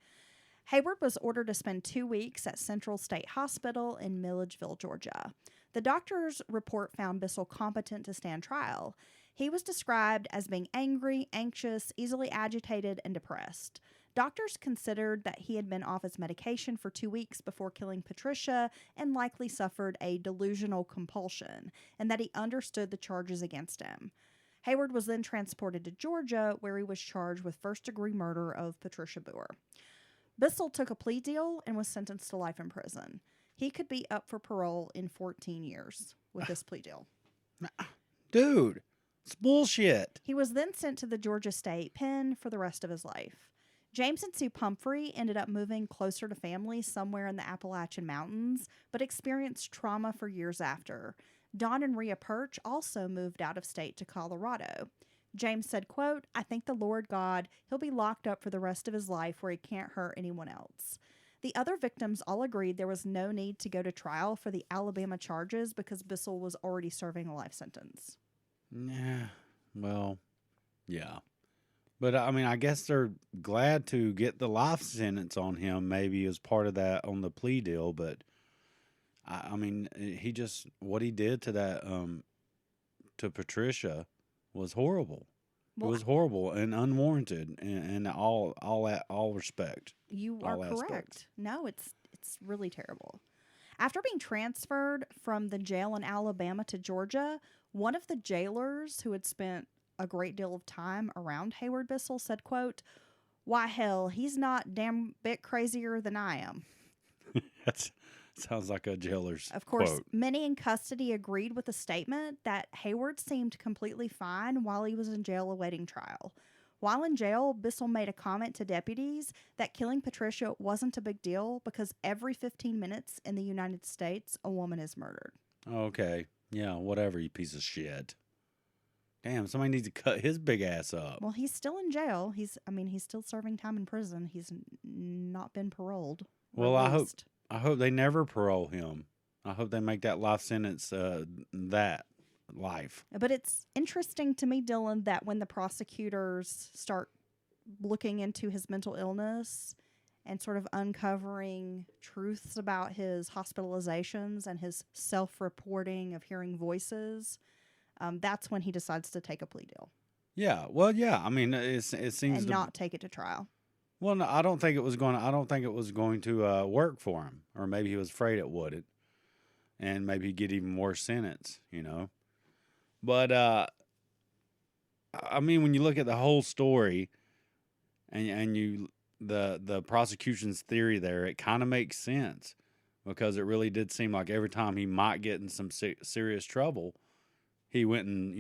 Hayward was ordered to spend 2 weeks at Central State Hospital in Milledgeville, Georgia. The doctor's report found Bissell competent to stand trial. He was described as being angry, anxious, easily agitated, and depressed. Doctors considered that he had been off his medication for 2 weeks before killing Patricia and likely suffered a delusional compulsion, and that he understood the charges against him. Hayward was then transported to Georgia, where he was charged with first-degree murder of Patricia Boer. Bissell took a plea deal and was sentenced to life in prison. He could be up for parole in 14 years with this plea deal. Dude, it's bullshit. He was then sent to the Georgia State Pen for the rest of his life. James and Sue Pumphrey ended up moving closer to family somewhere in the Appalachian Mountains, but experienced trauma for years after. Don and Rhea Perch also moved out of state to Colorado. James said, quote, "I thank the Lord God, he'll be locked up for the rest of his life where he can't hurt anyone else." The other victims all agreed there was no need to go to trial for the Alabama charges because Bissell was already serving a life sentence. Yeah, well, yeah. But, I guess they're glad to get the life sentence on him, maybe as part of that on the plea deal. But, he just, what he did to that, to Patricia was horrible. Well, it was horrible and unwarranted in all respect. You are all correct. aspects. No, it's really terrible. After being transferred from the jail in Alabama to Georgia, one of the jailers who had spent a great deal of time around Hayward Bissell said, quote, "Why, hell, he's not damn bit crazier than I am." That sounds like a jailer's Of course, quote. many in custody agreed with the statement that Hayward seemed completely fine while he was in jail awaiting trial. While in jail, Bissell made a comment to deputies that killing Patricia wasn't a big deal because every 15 minutes in the United States, a woman is murdered. Okay. Yeah, whatever, you piece of shit. Damn, somebody needs to cut his big ass up. Well, he's still in jail. He's still serving time in prison. He's not been paroled. Well, I hope they never parole him. I hope they make that life sentence that life. But it's interesting to me, Dylan, that when the prosecutors start looking into his mental illness and sort of uncovering truths about his hospitalizations and his self-reporting of hearing voices, that's when he decides to take a plea deal. Yeah, well, yeah. It seems and not take it to trial. Well, no, I don't think it was going. I don't think it was going to work for him, or maybe he was afraid it wouldn't, and maybe he'd get even worse sentence. But when you look at the whole story, and the prosecution's theory there, it kind of makes sense because it really did seem like every time he might get in some serious trouble, he went and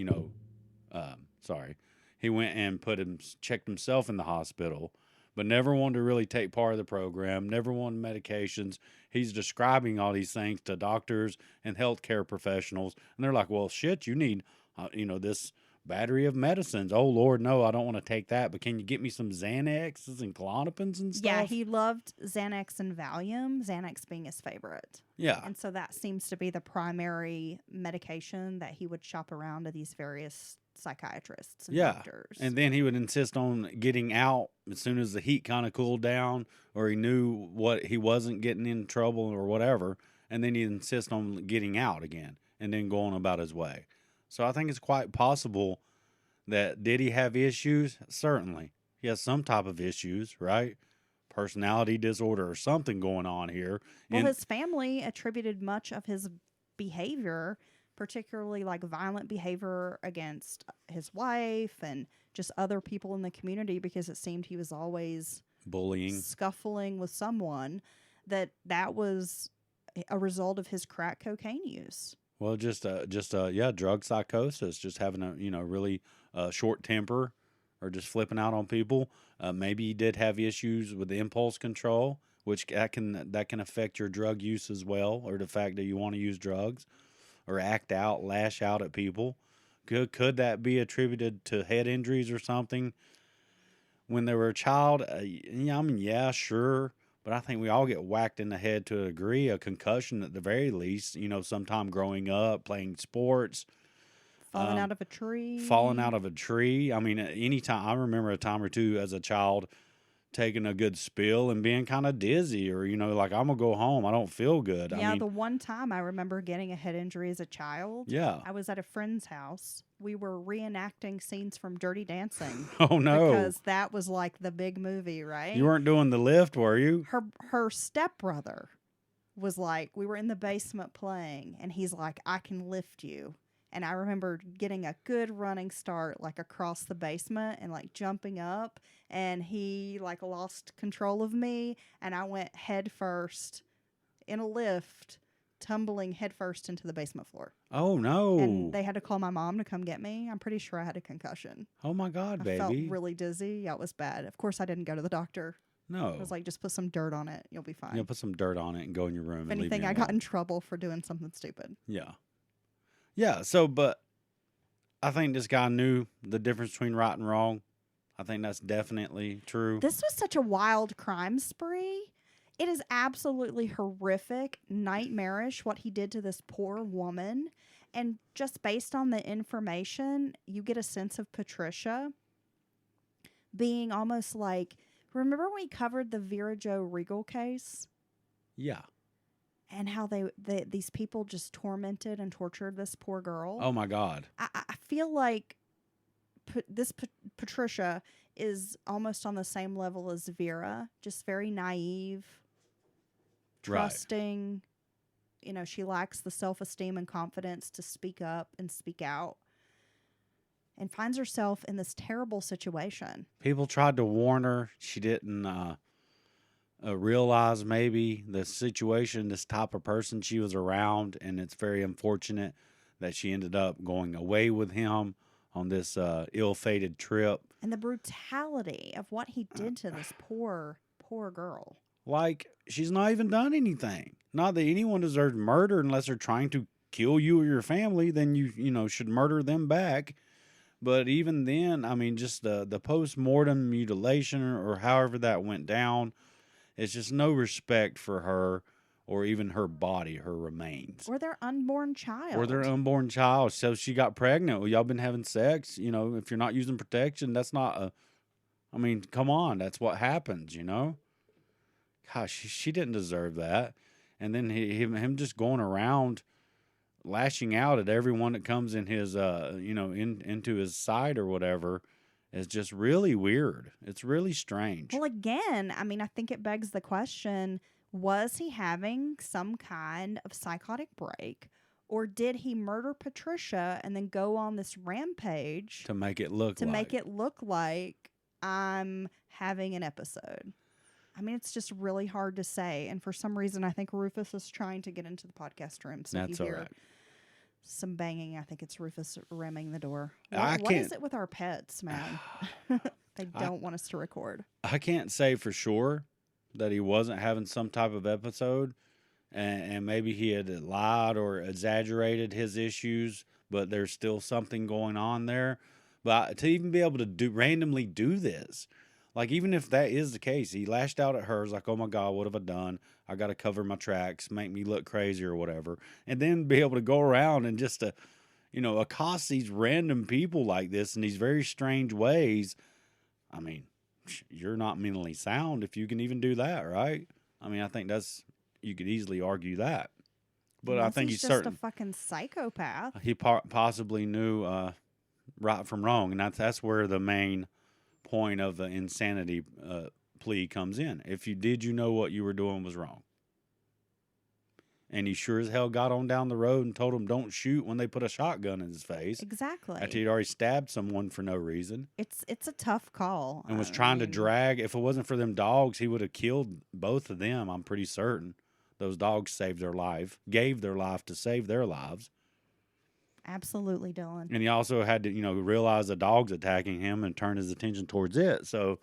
he went and checked himself in the hospital, but never wanted to really take part of the program, never wanted medications. He's describing all these things to doctors and healthcare professionals, and they're like, "Well, shit, you need, this battery of medicines. Oh, Lord, no, I don't want to take that, but can you get me some Xanaxes and Klonopins and stuff?" Yeah, he loved Xanax and Valium, Xanax being his favorite. Yeah. And so that seems to be the primary medication that he would shop around to these various psychiatrists and doctors. And then he would insist on getting out as soon as the heat kind of cooled down, or he knew what he wasn't getting in trouble or whatever, and then he'd insist on getting out again and then going about his way. So I think it's quite possible that did he have issues? Certainly. He has some type of issues, right? Personality disorder or something going on here. Well, his family attributed much of his behavior, particularly like violent behavior against his wife and just other people in the community, because it seemed he was always Bullying. scuffling with someone, that was a result of his crack cocaine use. Well, yeah, drug psychosis, just having a, really short temper or just flipping out on people. Maybe he did have issues with impulse control, which that can affect your drug use as well, or the fact that you want to use drugs or act out, lash out at people. Could that be attributed to head injuries or something when they were a child? Yeah, sure. But I think we all get whacked in the head to a degree, a concussion at the very least, sometime growing up, playing sports. Falling out of a tree. Falling out of a tree. I mean, anytime, I remember a time or two as a child taking a good spill and being kind of dizzy, or, like, I'm going to go home. I don't feel good. Yeah, I mean, the one time I remember getting a head injury as a child. Yeah. I was at a friend's house. We were reenacting scenes from Dirty Dancing. Oh, no. Because that was like the big movie, right? You weren't doing the lift, were you? Her stepbrother was like, we were in the basement playing, and he's like, I can lift you. And I remember getting a good running start, like across the basement and like jumping up, and he like lost control of me, and I went head first in a lift, tumbling head first into the basement floor. Oh, no. And they had to call my mom to come get me. I'm pretty sure I had a concussion. Oh, my God, baby. I felt really dizzy. Yeah, it was bad. Of course, I didn't go to the doctor. No. I was like, just put some dirt on it. You'll be fine. Put some dirt on it and go in your room. If anything, I got in trouble for doing something stupid. Yeah. Yeah, so, but I think this guy knew the difference between right and wrong. I think that's definitely true. This was such a wild crime spree. It is absolutely horrific, nightmarish what he did to this poor woman. And just based on the information, you get a sense of Patricia being almost like, remember when we covered the Vera Jo Regal case? Yeah. And how these people just tormented and tortured this poor girl. Oh, my God. I feel like Patricia is almost on the same level as Vera, just very naive, trusting. Right. She lacks the self-esteem and confidence to speak up and speak out, and finds herself in this terrible situation. People tried to warn her. She didn't realize maybe the situation, this type of person she was around, and it's very unfortunate that she ended up going away with him on this ill-fated trip. And the brutality of what he did to this poor girl. Like, she's not even done anything. Not that anyone deserves murder unless they're trying to kill you or your family, then you should murder them back. But even then, I mean, just the post-mortem mutilation or however that went down, it's just no respect for her or even her body, her remains. Or their unborn child. So she got pregnant. Well, y'all been having sex. If you're not using protection, that's not come on. That's what happens, Gosh, she didn't deserve that. And then him just going around lashing out at everyone that comes in his, into his side or whatever. It's just really weird. It's really strange. Well, again, I think it begs the question, was he having some kind of psychotic break, or did he murder Patricia and then go on this rampage to make it look like I'm having an episode? It's just really hard to say. And for some reason, I think Rufus is trying to get into the podcast room. So that's if you hear all right. Some banging, I think it's Rufus ramming the door. What is it with our pets, man? They don't want us to record. I can't say for sure that he wasn't having some type of episode, and maybe he had lied or exaggerated his issues, but there's still something going on there. But to even be able to randomly do this, like, even if that is the case, he lashed out at her, like, oh my God, what have I done? I got to cover my tracks, make me look crazy or whatever. And then be able to go around and just, accost these random people like this in these very strange ways. You're not mentally sound if you can even do that, right? I think you could easily argue that. But I think he's just a fucking psychopath. He possibly knew right from wrong. And that's where the main point of the insanity plea comes in. If you did, what you were doing was wrong. And he sure as hell got on down the road and told him don't shoot when they put a shotgun in his face. Exactly. After he'd already stabbed someone for no reason. It's a tough call. And was trying to drag. If it wasn't for them dogs, he would have killed both of them, I'm pretty certain. Those dogs saved their life, gave their life to save their lives. Absolutely, Dylan. And he also had to, realize the dog's attacking him and turn his attention towards it. So,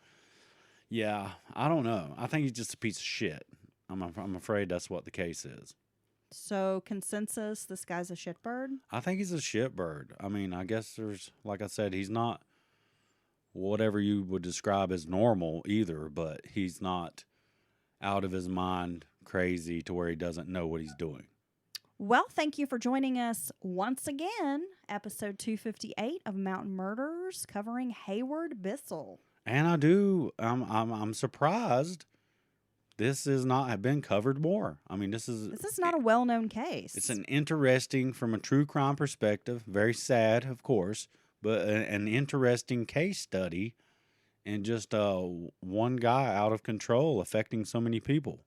yeah, I don't know. I think he's just a piece of shit. I'm afraid that's what the case is. So, consensus, this guy's a shitbird? I think he's a shitbird. I mean, I guess like I said, he's not whatever you would describe as normal either, but he's not out of his mind crazy to where he doesn't know what he's doing. Well, thank you for joining us once again, episode 258 of Mountain Murders, covering Hayward Bissell. And I'm surprised this has not have been covered more. I mean, this is not a well-known case. It's an interesting, from a true crime perspective, very sad, of course, but an interesting case study, and just one guy out of control affecting so many people.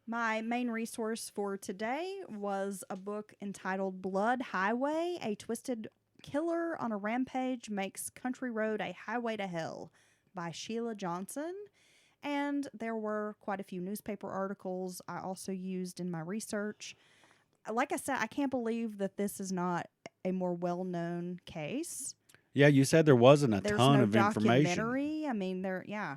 My main resource for today was a book entitled Blood Highway, A Twisted Killer on a Rampage Makes Country Road a Highway to Hell by Sheila Johnson. And there were quite a few newspaper articles I also used in my research. Like I said, I can't believe that this is not a more well-known case. Yeah, you said there wasn't a There's ton no of information. documentary. I mean, yeah.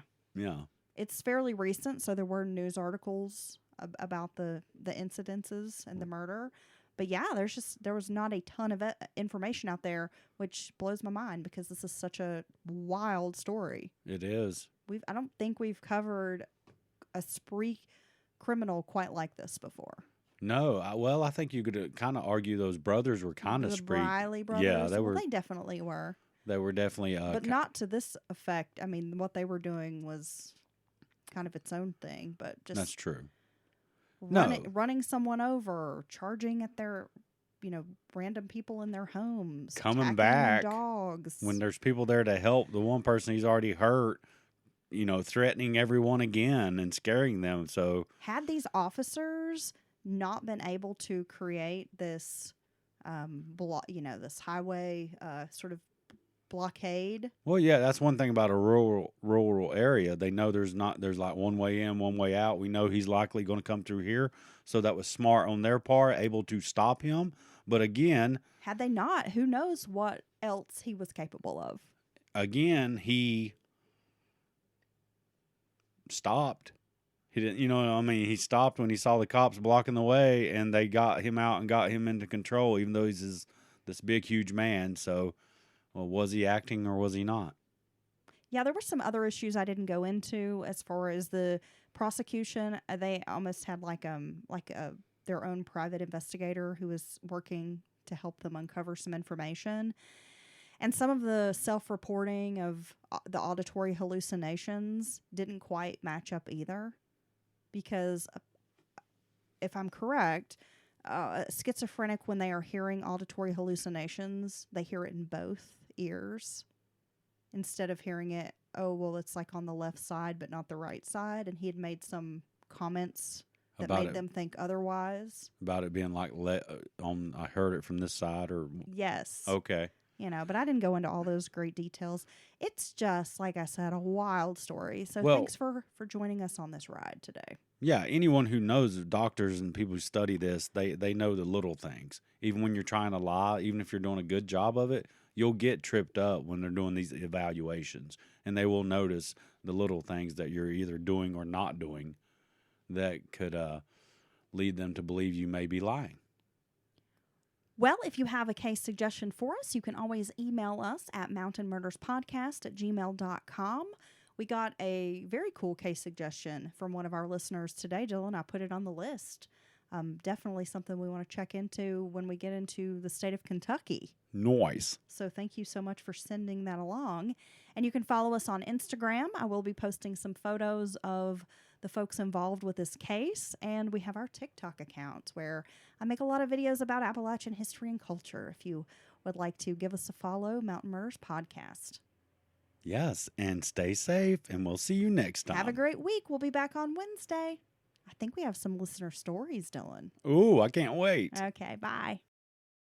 It's fairly recent, so there were news articles about the incidences and the murder. But yeah, there was not a ton of information out there, which blows my mind because this is such a wild story. It is. I don't think we've covered a spree criminal quite like this before. No, I think you could kind of argue those brothers were kind of spree. The Briley brothers. Yeah, they definitely were. They were definitely. But not to this effect. I mean, what they were doing was kind of its own thing. But just that's true. Running someone over, charging at their, random people in their homes, coming back, dogs when there's people there to help the one person he's already hurt. Threatening everyone again and scaring them. So had these officers not been able to create this, this highway sort of blockade. Well, yeah, that's one thing about a rural area. They know there's like one way in, one way out. We know he's likely going to come through here. So that was smart on their part, able to stop him. But again, had they not, who knows what else he was capable of. Again, he stopped. He didn't, he stopped when he saw the cops blocking the way, and they got him out and got him into control, even though he's this big, huge man. So, well, was he acting or was he not? Yeah, there were some other issues I didn't go into as far as the prosecution. They almost had their own private investigator who was working to help them uncover some information. And some of the self-reporting of the auditory hallucinations didn't quite match up either. Because if I'm correct, schizophrenic, when they are hearing auditory hallucinations, they hear it in both ears instead of hearing it, it's like on the left side but not the right side. And he had made some comments that made them think otherwise. About it being like, I heard it from this side or... Yes. Okay. But I didn't go into all those great details. It's just, like I said, a wild story. So thanks for joining us on this ride today. Yeah, anyone who knows, doctors and people who study this, they know the little things. Even when you're trying to lie, even if you're doing a good job of it, you'll get tripped up when they're doing these evaluations. And they will notice the little things that you're either doing or not doing that could lead them to believe you may be lying. Well, if you have a case suggestion for us, you can always email us at mountainmurderspodcast@gmail.com. We got a very cool case suggestion from one of our listeners today, Dylan. I put it on the list. Definitely something we want to check into when we get into the state of Kentucky. Nice. So thank you so much for sending that along. And you can follow us on Instagram. I will be posting some photos of the folks involved with this case. And we have our TikTok account where I make a lot of videos about Appalachian history and culture. If you would like to give us a follow, Mountain Murders Podcast. Yes, and stay safe, and we'll see you next time. Have a great week. We'll be back on Wednesday. I think we have some listener stories, Dylan. Ooh, I can't wait. Okay, bye.